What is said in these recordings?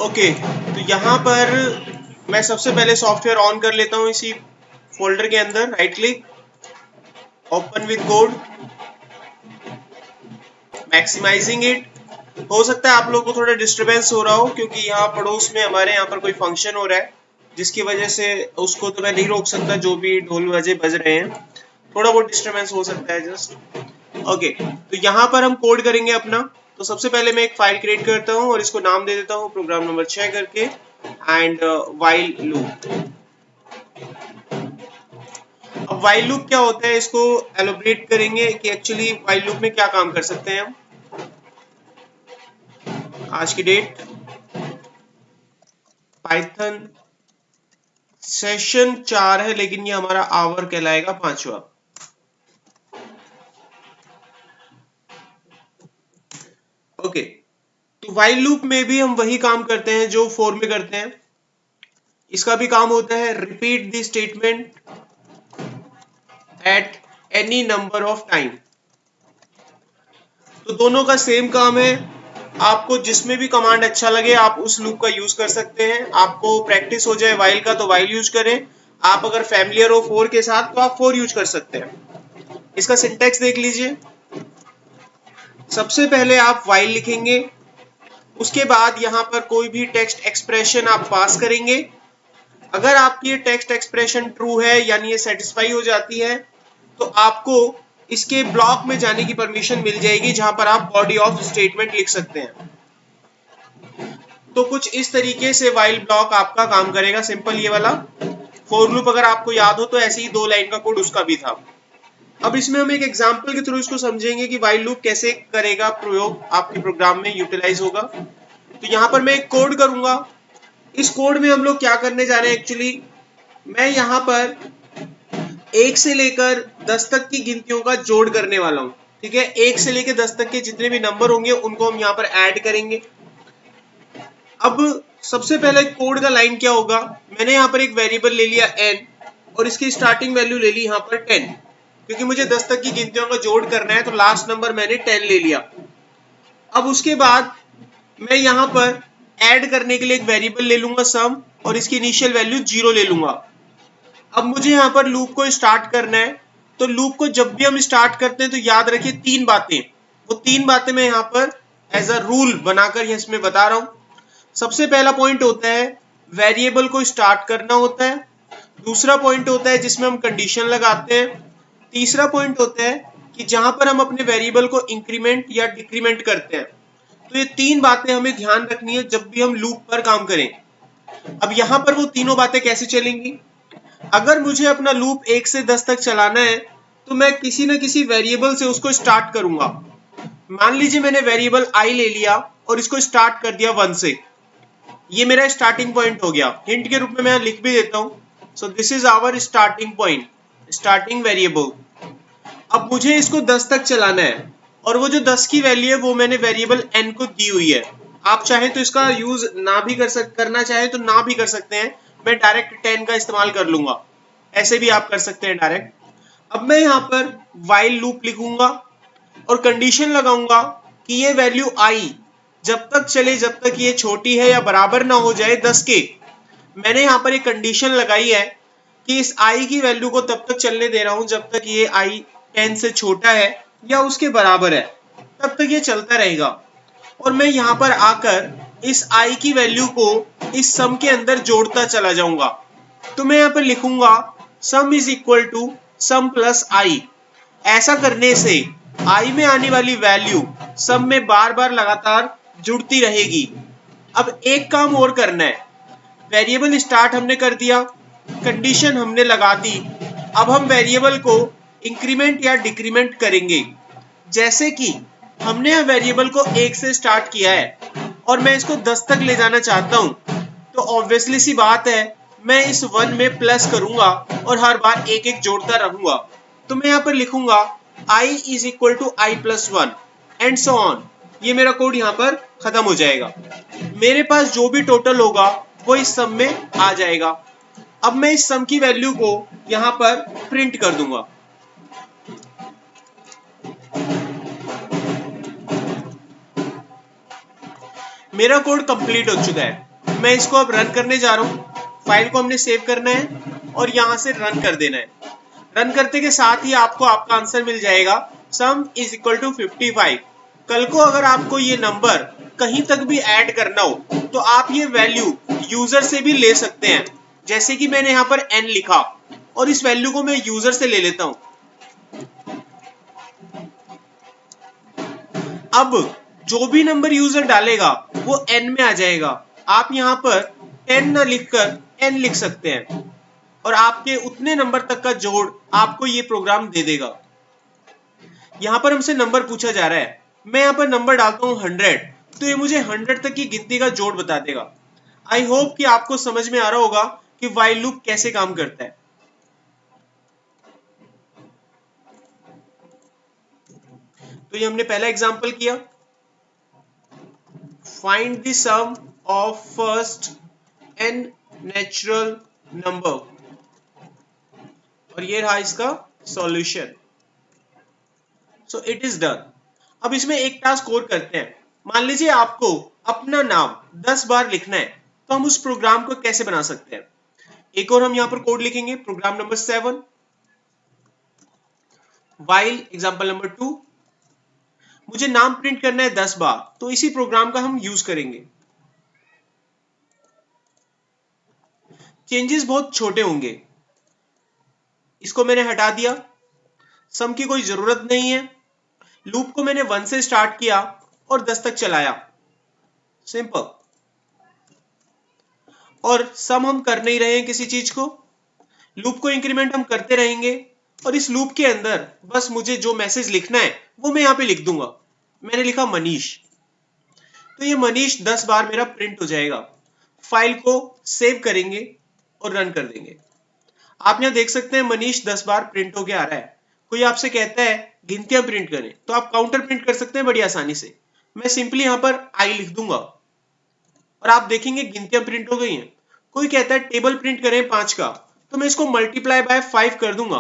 Okay, तो यहाँ पर मैं सबसे पहले सॉफ्टवेयर ऑन कर लेता हूँ इसी फोल्डर के अंदर, right click, open with code, maximising it. हो सकता है आप लोगों को थोड़ा डिस्टरबेंस हो रहा हो क्योंकि यहाँ पड़ोस में हमारे यहाँ पर कोई फंक्शन हो रहा है, जिसकी वजह से उसको तो मैं नहीं रोक सकता, जो भी ढोल बजे बज रहे हैं, थोड़ा बहुत डिस्टरबेंस हो सकता है जस्ट। ओके, तो यहाँ पर हम कोड करेंगे अपना। तो सबसे पहले मैं एक फाइल क्रिएट करता हूँ और इसको नाम दे देता हूँ प्रोग्राम नंबर 6 करके, एंड व्हाइल लूप। अब व्हाइल लूप क्या होता है, इसको एलोबरेट करेंगे कि एक्चुअली व्हाइल लूप में क्या काम कर सकते हैं हम। आज की डेट पाइथन सेशन 4 है, लेकिन ये हमारा आवर कहलाएगा 5वां। ओके, तो व्हाइल लूप में भी हम वही काम करते हैं जो फोर में करते हैं। इसका भी काम होता है repeat the statement at any number of time. तो दोनों का सेम काम है। आपको जिसमें भी कमांड अच्छा लगे आप उस लूप का यूज कर सकते हैं। आपको प्रैक्टिस हो जाए व्हाइल का तो व्हाइल यूज करें। आप अगर फैमिलियर हो फोर के साथ तो आप फोर यूज कर सकते हैं। इसका सिंटैक्स देख लीजिए। सबसे पहले आप व्हाइल लिखेंगे, उसके बाद यहाँ पर कोई भी टेक्स्ट एक्सप्रेशन आप पास करेंगे। अगर आपकी ये टेक्स्ट एक्सप्रेशन ट्रू है यानी ये सेटिस्फाई हो जाती है तो आपको इसके ब्लॉक में जाने की परमिशन मिल जाएगी, जहां पर आप बॉडी ऑफ स्टेटमेंट लिख सकते हैं। तो कुछ इस तरीके से व्हाइल ब्लॉक आपका काम करेगा, सिंपल ये वाला। फॉर लूप अगर आपको याद हो तो ऐसे ही 2 लाइन का कोड उसका भी था। अब इसमें हम एक एग्जांपल के थ्रू इसको समझेंगे कि व्हाइल लूप कैसे करेगा प्रयोग, आपके प्रोग्राम में यूटिलाइज होगा। तो यहाँ पर मैं एक कोड करूंगा। इस कोड में हम लोग क्या करने जा रहे हैं, एक्चुअली मैं यहाँ पर 1 से लेकर 10 तक की गिनतियों का जोड़ करने वाला हूँ। ठीक है, 1 से लेकर 10 तक के जितने भी नंबर होंगे उनको हम यहाँ पर ऐड करेंगे। अब सबसे पहले कोड का लाइन क्या होगा, मैंने यहाँ पर एक वेरिएबल ले लिया n और इसकी स्टार्टिंग वैल्यू ले ली यहाँ पर 10, क्योंकि मुझे 10 तक की गिनतियों का जोड़ करना है तो लास्ट नंबर मैंने 10 ले लिया। अब उसके बाद मैं यहाँ पर ऐड करने के लिए एक वेरिएबल ले लूंगा सम, और इसकी इनिशियल वैल्यू 0 ले लूंगा। अब मुझे यहाँ पर लूप को स्टार्ट करना है। तो लूप को जब भी हम स्टार्ट करते हैं तो याद रखिए 3 बातें, वो 3 बातें मैं यहाँ पर एज अ रूल बनाकर इसमें बता रहा हूँ। सबसे पहला पॉइंट होता है वेरिएबल को स्टार्ट करना होता है। दूसरा पॉइंट होता है जिसमें हम कंडीशन लगाते हैं। तीसरा पॉइंट होता है कि जहां पर हम अपने वेरिएबल को इंक्रीमेंट या डिक्रीमेंट करते हैं। तो ये 3 बातें हमें ध्यान रखनी है जब भी हम लूप पर काम करें। अब यहाँ पर वो तीनों बातें कैसे चलेंगी, अगर मुझे अपना लूप 1 से 10 तक चलाना है तो मैं किसी न किसी वेरिएबल से उसको स्टार्ट करूंगा। मान लीजिए मैंने वेरिएबल आई ले लिया और इसको स्टार्ट कर दिया 1 से, ये मेरा स्टार्टिंग पॉइंट हो गया। हिंट के रूप में मैं लिख भी देता हूं, so this is our starting point, starting variable. अब मुझे इसको 10 तक चलाना है और वो जो 10 की वैल्यू है वो मैंने वेरिएबल n को दी हुई है। आप चाहे तो इसका यूज ना भी करना चाहे तो ना भी कर सकते हैं। मैं डायरेक्ट 10 का इस्तेमाल कर लूंगा, ऐसे भी आप कर सकते हैं डायरेक्ट। अब मैं यहाँ पर व्हाइल लूप लिखूंगा और कंडीशन लगाऊंगा कि ये वैल्यू आई जब तक चले जब तक ये छोटी है या बराबर ना हो जाए 10 के। मैंने यहाँ पर एक कंडीशन लगाई है कि इस i की वैल्यू को तब तक चलने दे रहा हूं जब तक ये i 10 से छोटा है या उसके बराबर है, तब तक ये चलता रहेगा। और मैं यहाँ पर आकर इस i की वैल्यू को इस सम के अंदर जोड़ता चला जाऊंगा। तो मैं यहाँ पर लिखूंगा sum is equal to sum plus i. ऐसा करने से i में आने वाली वैल्यू सम में बार बार लगातार जुड़ती रहेगी। अब एक काम और करना है, वेरिएबल स्टार्ट हमने कर दिया, कंडीशन हमने लगा दी। अब हम वेरिएबल को इंक्रीमेंट या डिक्रीमेंट करेंगे। जैसे कि हमने वेरिएबल को 1 से स्टार्ट किया है और मैं इसको 10 तक ले जाना चाहता हूं, तो ऑब्वियसली सी बात है मैं इस 1 में प्लस करूंगा और हर बार एक एक जोड़ता रहूंगा। तो मैं यहाँ पर लिखूंगा i is equal to i plus 1 and so on. ये मेरा कोड यहाँ पर खत्म हो जाएगा। मेरे पास जो भी टोटल होगा वो इस सम में आ जाएगा। अब मैं इस सम की वैल्यू को यहाँ पर प्रिंट कर दूंगा। मेरा कोड कंप्लीट हो चुका है। मैं इसको अब रन करने जा रहा हूँ। फाइल को हमने सेव करना है और यहाँ से रन कर देना है। रन करते के साथ ही आपको आपका आंसर मिल जाएगा, सम इज इक्वल टू 55। कल को अगर आपको ये नंबर कहीं तक भी ऐड करना हो तो आप ये वैल्यू यूजर से भी ले सकते हैं। जैसे कि मैंने यहाँ पर n लिखा और इस वैल्यू को मैं यूजर से ले लेता हूं। अब जो भी नंबर यूजर डालेगा वो n में आ जाएगा। आप यहाँ पर 10 ना लिखकर n लिख सकते हैं और आपके उतने नंबर तक का जोड़ आपको ये प्रोग्राम दे देगा। यहाँ पर हमसे नंबर पूछा जा रहा है, मैं यहाँ पर नंबर डालता हूँ 100, तो ये मुझे 100 तक की गिनती का जोड़ बता देगा। आई होप कि आपको समझ में आ रहा होगा कि व्हाइल लूप कैसे काम करता है। तो ये हमने पहला एग्जांपल किया, find the sum of first n natural number, और ये रहा इसका solution. So it is done. अब इसमें एक टास्क और करते हैं। मान लीजिए आपको अपना नाम 10 बार लिखना है, तो हम उस प्रोग्राम को कैसे बना सकते हैं। एक और हम यहां पर कोड लिखेंगे, program number 7, while example number 2। मुझे नाम प्रिंट करना है 10 बार, तो इसी प्रोग्राम का हम यूज करेंगे। चेंजेस बहुत छोटे होंगे। इसको मैंने हटा दिया, सम की कोई जरूरत नहीं है। लूप को मैंने 1 से स्टार्ट किया और 10 तक चलाया, सिंपल। और सम हम कर नहीं रहे हैं किसी चीज को, लूप को इंक्रीमेंट हम करते रहेंगे और इस लूप के अंदर बस मुझे जो मैसेज लिखना है वो मैं यहाँ पे लिख दूंगा। मैंने लिखा मनीष, तो ये मनीष 10 बार मेरा प्रिंट हो जाएगा। फाइल को सेव करेंगे और रन कर देंगे। आप यहाँ देख सकते हैं मनीष 10 बार प्रिंट होके आ रहा है। कोई आपसे कहता है गिनतियां प्रिंट करें, तो आप काउंटर प्रिंट कर सकते हैं बड़ी आसानी से। मैं सिंपली यहाँ पर आई लिख दूंगा और आप देखेंगे गिनतियां प्रिंट हो गई हैं। कोई कहता है टेबल प्रिंट करें 5 का, तो मैं इसको मल्टीप्लाई बाय 5 कर दूंगा।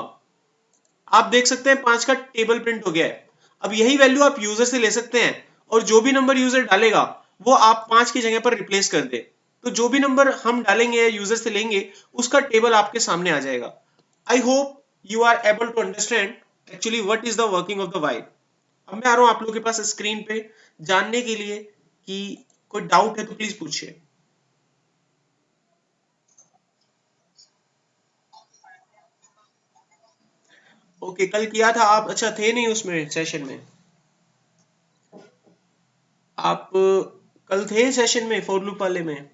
आप देख सकते हैं 5 का टेबल प्रिंट हो गया है। अब यही वैल्यू आप यूजर से ले सकते हैं और जो भी नंबर यूजर डालेगा वो आप 5 की जगह पर रिप्लेस कर दे, तो जो भी नंबर हम डालेंगे यूजर से लेंगे उसका टेबल आपके सामने आ जाएगा। I hope you are able to understand actually what is the working of the while. अब मैं आ रहा हूं आप लोगों के पास स्क्रीन पे जानने के लिए कि कोई डाउट है तो प्लीज पूछिए। ओके, कल किया था आप, अच्छा थे नहीं उसमें सेशन में। आप कल थे सेशन में फॉर लूप वाले में?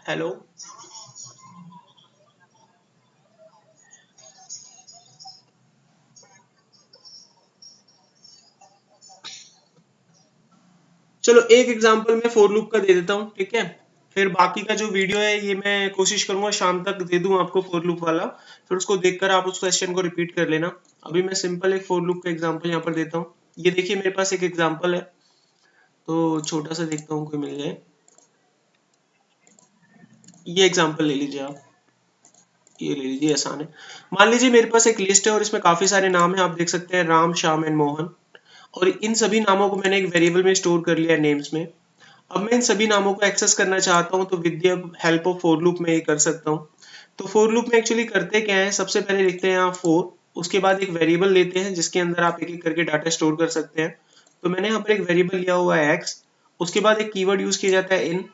हेलो, चलो एक एग्जांपल मैं फॉर लूप का दे देता हूँ, ठीक है। फिर बाकी का जो वीडियो है ये मैं कोशिश करूंगा शाम तक दे दूं आपको फॉर लूप वाला, फिर उसको देखकर आप उस क्वेश्चन को रिपीट कर लेना। अभी मैं सिंपल एक फॉर लूप का एग्जांपल यहाँ पर देता हूँ। ये देखिए मेरे पास एक एग्जांपल है, तो छोटा सा देखता हूँ कोई मिल जाए। ये एग्जांपल ले लीजिए आप, ये ले लीजिए, आसान है। मान लीजिए मेरे पास एक लिस्ट है और इसमें काफी सारे नाम है, आप देख सकते हैं राम, श्याम एंड मोहन, और इन सभी नामों को मैंने एक वेरिएबल में स्टोर कर लिया है नेम्स में। अब मैं इन सभी नामों को एक्सेस करना चाहता हूं, तो with the help of for loop में ये कर सकता हूं। तो फॉर लूप में एक्चुअली करते क्या है, सबसे पहले लिखते हैं यहाँ फॉर, उसके बाद एक वेरिएबल लेते हैं जिसके अंदर आप एक एक करके डाटा स्टोर कर सकते हैं। तो मैंने यहाँ पर एक वेरिएबल लिया हुआ है एक्स, उसके बाद एक कीवर्ड यूज किया जाता है इन,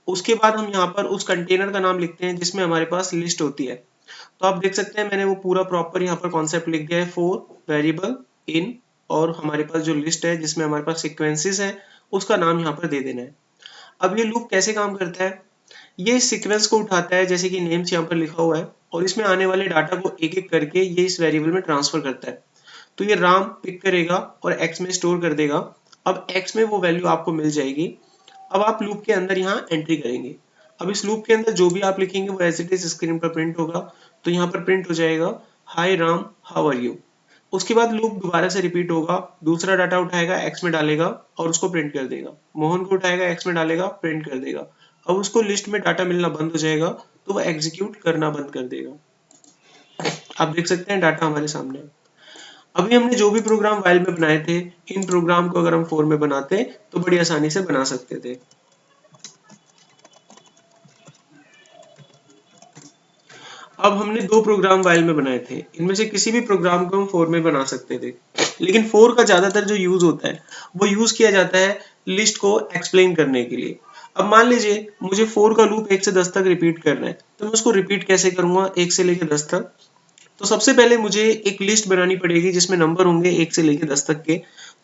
उसके बाद हम यहाँ पर उस कंटेनर का नाम लिखते हैं जिसमें हमारे पास लिस्ट होती है। तो आप देख सकते हैं मैंने वो पूरा प्रॉपर यहाँ पर कॉन्सेप्ट लिख दिया है, फॉर वेरिएबल इन, और हमारे पास जो लिस्ट है जिसमें हमारे पास सीक्वेंसेस है उसका नाम यहाँ पर दे देना है। अब ये लूप कैसे काम करता है, ये सीक्वेंस को उठाता है जैसे कि नेम्स यहाँ पर लिखा हुआ है, और इसमें आने वाले डाटा को एक एक करके ये इस वेरिएबल में ट्रांसफर करता है। तो ये राम पिक करेगा और एक्स में स्टोर कर देगा। अब एक्स में वो वैल्यू आपको मिल जाएगी। अब आप लूप के अंदर यहाँ एंट्री करेंगे। अब इस लूप के अंदर जो भी आप लिखेंगे वो एज इट इज स्क्रीन पर प्रिंट होगा। तो यहाँ पर प्रिंट हो जाएगा हाय राम हाउ आर यू। उसके बाद लूप दोबारा से रिपीट होगा, दूसरा डाटा उठाएगा एक्स में डालेगा और उसको प्रिंट कर देगा, मोहन को उठाएगा एक्स में डालेगा प्रिंट कर देगा। अब उसको लिस्ट में डाटा मिलना बंद हो जाएगा तो वो एग्जीक्यूट करना बंद कर देगा। आप देख सकते हैं डाटा हमारे सामने। अभी हमने जो भी प्रोग्राम व्हाइल में बनाए थे, इन प्रोग्राम को अगर हम फॉर में बनाते तो बड़ी आसानी से बना सकते थे। अब हमने दो प्रोग्राम वाइल में बनाए थे, इनमें से किसी भी प्रोग्राम को हम फोर में बना सकते थे, लेकिन फोर का ज्यादातर जो यूज होता है वो यूज किया जाता है लिस्ट को एक्सप्लेन करने के लिए। अब मान लीजिए मुझे फोर का लूप 1 से 10 तक रिपीट करना है, तो मैं उसको रिपीट कैसे करूंगा 1 से लेकर 10 तक। तो सबसे पहले मुझे एक लिस्ट बनानी पड़ेगी जिसमें नंबर होंगे 1 से लेकर 10 तक के।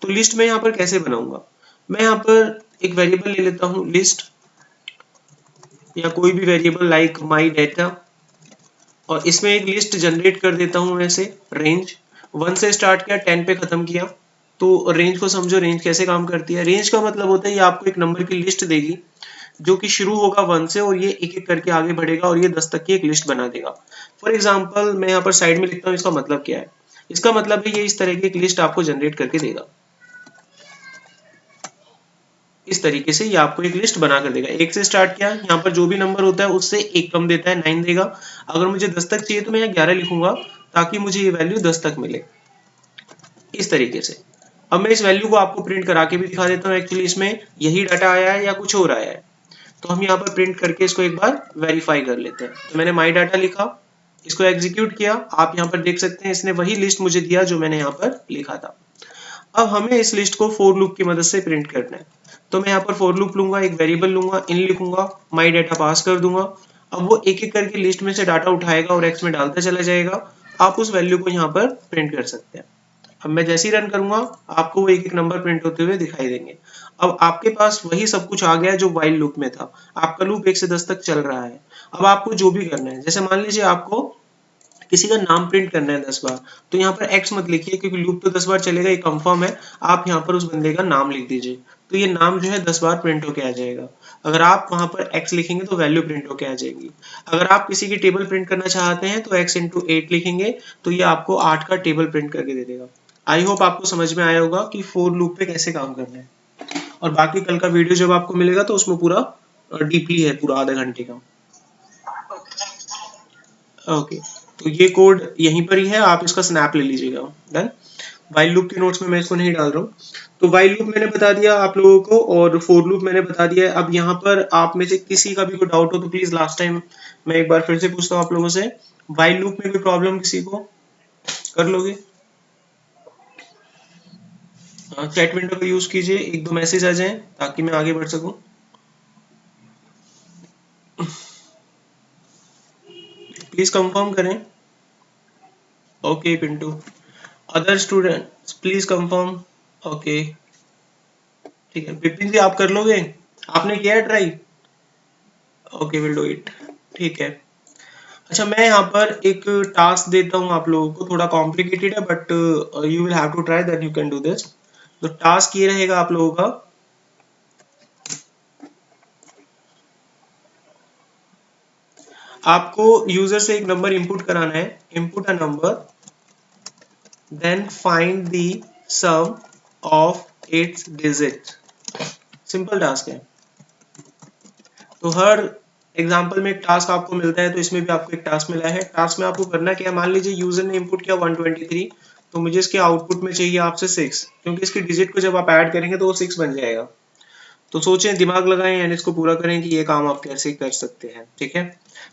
तो लिस्ट में यहाँ पर कैसे बनाऊंगा, मैं यहाँ पर एक वेरिएबल ले लेता हूँ लिस्ट, या कोई भी वेरिएबल लाइक माई डेटा, और इसमें एक लिस्ट जनरेट कर देता हूँ ऐसे रेंज 1 से स्टार्ट किया 10 पे खत्म किया। तो रेंज को समझो, रेंज कैसे काम करती है। रेंज का मतलब होता है ये आपको एक नंबर की लिस्ट देगी जो कि शुरू होगा 1 से और ये एक एक करके आगे बढ़ेगा और ये 10 तक की एक लिस्ट बना देगा। फॉर एग्जाम्पल मैं यहाँ पर साइड में लिखता हूँ इसका मतलब क्या है। इसका मतलब है ये इस तरह की एक लिस्ट आपको जनरेट करके देगा, इस तरीके से ये आपको एक लिस्ट बना कर देगा। 1 से स्टार्ट किया, यहाँ पर जो भी नंबर होता है उससे एक कम देता है, 9 देगा। अगर मुझे 10 तक चाहिए तो मैं यहाँ 11 लिखूंगा ताकि मुझे ये वैल्यू 10 तक मिले, इस तरीके से। अब मैं इस वैल्यू को आपको प्रिंट करा के भी दिखा देता हूँ एक्चुअली इसमें यही डाटा आया है या कुछ और आया है। तो हम यहाँ पर प्रिंट करके इसको एक बार वेरीफाई कर लेते हैं। तो मैंने माई डाटा लिखा, इसको एग्जीक्यूट किया, आप यहाँ पर देख सकते हैं इसने वही लिस्ट मुझे दिया जो मैंने यहाँ पर लिखा था। अब हमें इस लिस्ट को फोर लूप की मदद से प्रिंट करना है। तो मैं यहाँ पर फोर लूप लूंगा, एक वेरिएबल लूंगा, इन लिखूंगा, माई डाटा पास कर दूंगा। अब वो एक एक करके लिस्ट में से डाटा उठाएगा और एक्स में डालता चला जाएगा। आप उस वैल्यू को यहाँ पर प्रिंट कर सकते हैं। अब मैं जैसे ही रन करूंगा आपको वो एक एक नंबर प्रिंट होते हुए दिखाई देंगे। अब आपके पास वही सब कुछ आ गया जो वाइल लूप में था। आपका लूप 1 से 10 तक चल रहा है। अब आपको जो भी करना है, जैसे मान लीजिए आपको किसी का नाम प्रिंट करना है 10 बार, तो यहाँ पर एक्स मत लिखिए क्योंकि लूप तो 10 बार चलेगा, ये कंफर्म है। आप यहाँ पर उस बंदे का नाम लिख दीजिए, तो ये नाम जो है 10 बार प्रिंट होके आ जाएगा। अगर आप वहां पर एक्स लिखेंगे तो वैल्यू प्रिंट होके आ जाएगी। अगर आप किसी की टेबल प्रिंट करना चाहते हैं तो एक्स इंटू 8 लिखेंगे तो ये आपको 8 का टेबल प्रिंट करके दे देगा। आई होप आपको समझ में आया होगा कि फोर लूप पे कैसे काम करना है। और बाकी कल का वीडियो जब आपको मिलेगा तो उसमें पूरा डीपली है, पूरा आधा घंटे का। ओके, तो ये कोड यहीं पर ही है, आप इसका स्नैप ले लीजिएगा। डन। वाइल लूप के नोट्स में मैं इसको नहीं डाल रहा हूँ। तो वाइल लूप मैंने बता दिया आप लोगों को और फोर लूप मैंने बता दिया है। अब यहाँ पर आप में से किसी का भी कोई डाउट हो तो प्लीज लास्ट टाइम मैं एक बार फिर से पूछता हूँ आप लोगों से, वाइल लूप में कोई प्रॉब्लम किसी को, कर लोगे? चैट विंडो का यूज कीजिए, एक दो मैसेज आ जाएं ताकि मैं आगे बढ़ सकूं। प्लीज कंफर्म करें। Okay Pintu. Other students please confirm. Okay ठीक है, विपिन जी आप कर लोगे, आपने किया है try? Okay will do it. ठीक है। अच्छा मैं यहाँ पर एक टास्क देता हूँ आप लोगों को, थोड़ा कॉम्प्लिकेटेड है but you will have to try that, you can do this. तो टास्क ये रहेगा आप लोगों का, आपको यूजर से एक नंबर इनपुट कराना है, input a number then find the sum of its digit. Simple task है। तो हर एग्जाम्पल में एक टास्क आपको मिलता है, तो इसमें भी आपको एक टास्क मिला है। टास्क में आपको करना क्या है, मान लीजिए यूजर ने इनपुट किया 123, तो मुझे इसके आउटपुट में चाहिए आपसे 6, क्योंकि इसकी डिजिट को जब आप ऐड करेंगे तो वो 6 बन जाएगा। तो सोचें, दिमाग लगाएं एंड इसको पूरा करें कि ये काम आप कैसे कर सकते हैं। ठीक है,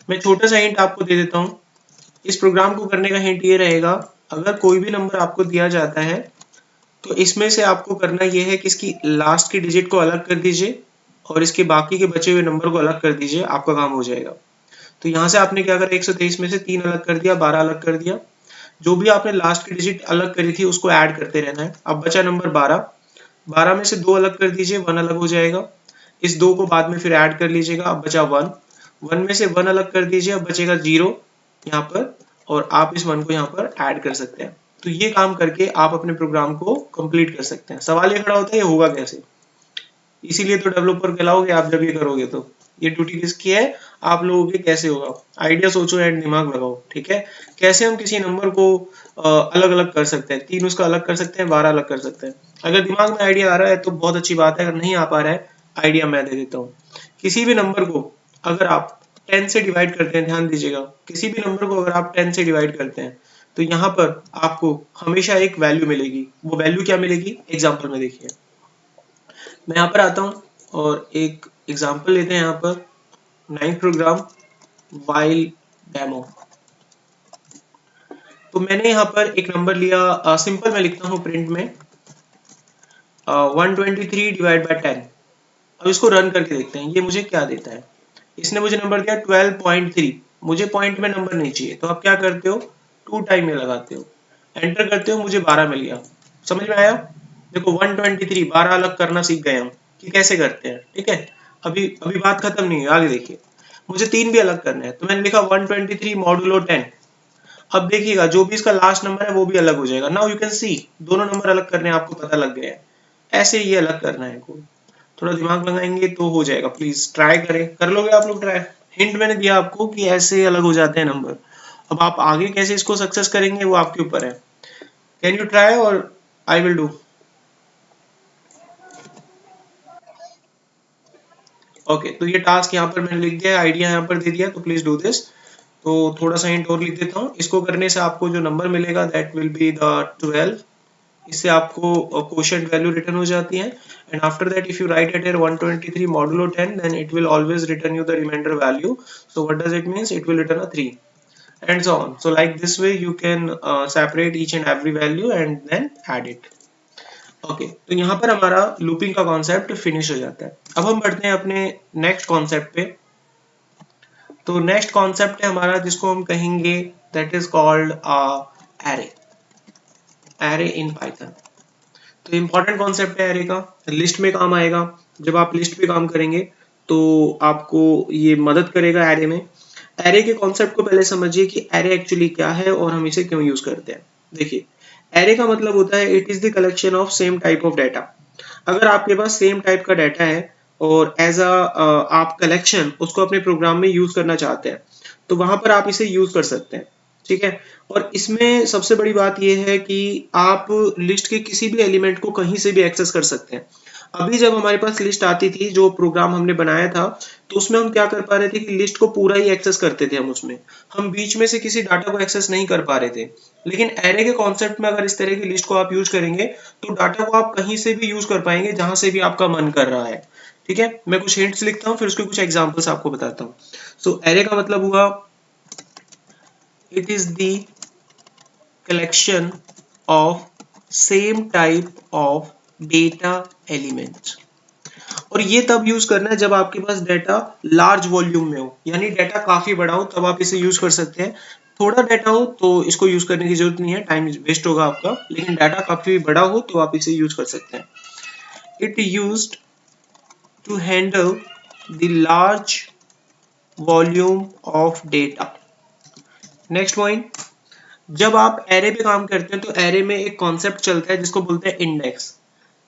मैं छोटा सा हिंट आपको दे देता हूँ। इस प्रोग्राम को करने का हिंट ये रहेगा, अगर कोई भी नंबर आपको दिया जाता है तो इसमें से आपको करना ये है कि इसकी लास्ट की डिजिट को अलग कर दीजिए और इसके बाकी के बचे हुए नंबर को अलग कर दीजिए, आपका काम हो जाएगा। तो यहाँ से आपने क्या करा, 123 में से 3 अलग कर दिया, 12 अलग कर दिया, जो भी आपने लास्ट की डिजिट अलग करी थी उसको ऐड करते रहना है। अब बचा नंबर 12, 12 में से 2 अलग कर दीजिए, 1 अलग हो जाएगा। इस 2 को बाद में फिर ऐड कर लीजिएगा, अब बचा 1, 1 में से 1 अलग कर दीजिए, अब बचेगा 0 यहाँ पर, और आप इस 1 को यहाँ पर ऐड कर सकते हैं। तो ये काम करके आप अपने प्रोग्राम को कंप्लीट कर सकते हैं। सवाल ये खड़ा होता है ये होगा कैसे, इसीलिए तो डेवलपर कहलाओगे आप जब ये करोगे। तो ये ड्यूटी किसकी है, आप लोगों की कैसे होगा। आइडिया सोचो एंड दिमाग लगाओ। ठीक है, कैसे हम किसी नंबर को अलग अलग कर सकते हैं, 3 उसका अलग कर सकते हैं, 12 अलग कर सकते हैं। अगर दिमाग में आइडिया आ रहा है तो बहुत अच्छी बात है, अगर नहीं आ पा रहा है आइडिया मैं दे देता हूँ। किसी भी नंबर को अगर आप 10 से डिवाइड करते हैं, ध्यान दीजिएगा, किसी भी नंबर को अगर आप 10 से डिवाइड करते हैं तो यहाँ पर आपको हमेशा एक वैल्यू मिलेगी। वो वैल्यू क्या मिलेगी, एग्जाम्पल में देखिए। मैं यहाँ पर आता हूँ और एक एग्जाम्पल लेते हैं यहाँ पर, 9th प्रोग्राम वाइल डेमो। तो मैंने यहाँ पर एक नंबर लिया, सिंपल मैं लिखता हूँ प्रिंट में 123 डिवाइड बाय 10। अब इसको रन करके देखते हैं ये मुझे क्या देता है। इसने मुझे नंबर दिया 12.3, मुझे पॉइंट में नंबर नहीं चाहिए, तो आप क्या करते हो, 2 टाइम में लगाते हो, एंटर करते हो, मुझे 12 मिल गया। समझ में आया? देखो 123 12 अलग करना सीख गए हम कि कैसे करते हैं। ठीक है, अभी अभी बात खत्म नहीं है, आगे देखिए। मुझे 3 भी अलग करना है, तो मैंने लिखा 123 मॉडुलो 10। अब देखिएगा जो भी इसका लास्ट नंबर है वो भी अलग हो जाएगा। नाउ यू कैन सी दोनों नंबर अलग करने आपको पता लग गया है। ऐसे ये अलग करना है कोड, थोड़ा दिमाग लगाएंगे तो हो जाएगा। प्लीज ट्राई करें, कर लोगे आप लोग ट्राई। हिंट मैंने दिया आपको कि ऐसे अलग हो जाते हैं नंबर। अब आप आगे कैसे इसको सक्सेस करेंगे वो आपके ऊपर है। कैन यू ट्राई और आई विल डू। ओके, तो ये टास्क यहाँ पर मैंने लिख दिया है, आइडिया यहाँ पर दे दिया, तो प्लीज डू दिस। तो थोड़ा सा हिंट और लिख देता हूँ। इसको करने से आपको जो नंबर मिलेगा दैट विल बी द 12। इससे आपको क्वोशिएंट वैल्यू रिटर्न हो जाती है। And after that if you write at 123 modulo 10 then it will always return you the remainder value. So what does it means, it will return a 3 and so on. So like this way you can separate each and every value and then add it. Okay, तो यहाँ पर हमारा looping का concept finish हो जाता है। अब हम बढ़ते हैं अपने नेक्स्ट कॉन्सेप्ट पे। तो नेक्स्ट कॉन्सेप्ट है हमारा जिसको हम कहेंगे that is called array, array in Python. तो इंपॉर्टेंट कॉन्सेप्ट है एरे का, लिस्ट में काम आएगा। जब आप लिस्ट पे काम करेंगे तो आपको ये मदद करेगा एरे में। एरे के कॉन्सेप्ट को पहले समझिए कि एरे एक्चुअली क्या है और हम इसे क्यों यूज करते हैं। देखिए, एरे का मतलब होता है it is the collection of same type of data. अगर आपके पास सेम टाइप का डाटा है और एज अ आप कलेक्शन उसको अपने प्रोग्राम में यूज करना चाहते हैं तो वहां पर आप इसे यूज कर सकते हैं। ठीक है, और इसमें सबसे बड़ी बात यह है कि आप लिस्ट के किसी भी एलिमेंट को कहीं से भी एक्सेस कर सकते हैं। अभी जब हमारे पास लिस्ट आती थी, जो प्रोग्राम हमने बनाया था, तो उसमें हम क्या कर पा रहे थे कि लिस्ट को पूरा ही एक्सेस करते थे। हम बीच में से किसी डाटा को एक्सेस नहीं कर पा रहे थे। लेकिन एरे के कॉन्सेप्ट में अगर इस तरह की लिस्ट को आप यूज करेंगे तो डाटा को आप कहीं से भी यूज कर पाएंगे जहां से भी आपका मन कर रहा है। ठीक है, मैं कुछ हिंट्स लिखता हूँ फिर उसके कुछ एग्जांपल्स आपको बताता हूँ। सो एरे का मतलब हुआ it is the collection of same type of data elements। और ये तब यूज करना है जब आपके पास डाटा लार्ज वॉल्यूम में हो, यानी डाटा काफी बड़ा हो, तब आप इसे यूज कर सकते हैं। थोड़ा डाटा हो तो इसको यूज करने की जरूरत नहीं है, टाइम वेस्ट होगा आपका। लेकिन डाटा काफी बड़ा हो तो आप इसे यूज कर सकते हैं। It used to handle the large volume of data. Next point, जब आप एरे पे काम करते हैं तो एरे में एक कॉन्सेप्ट चलता है जिसको बोलते हैं इंडेक्स।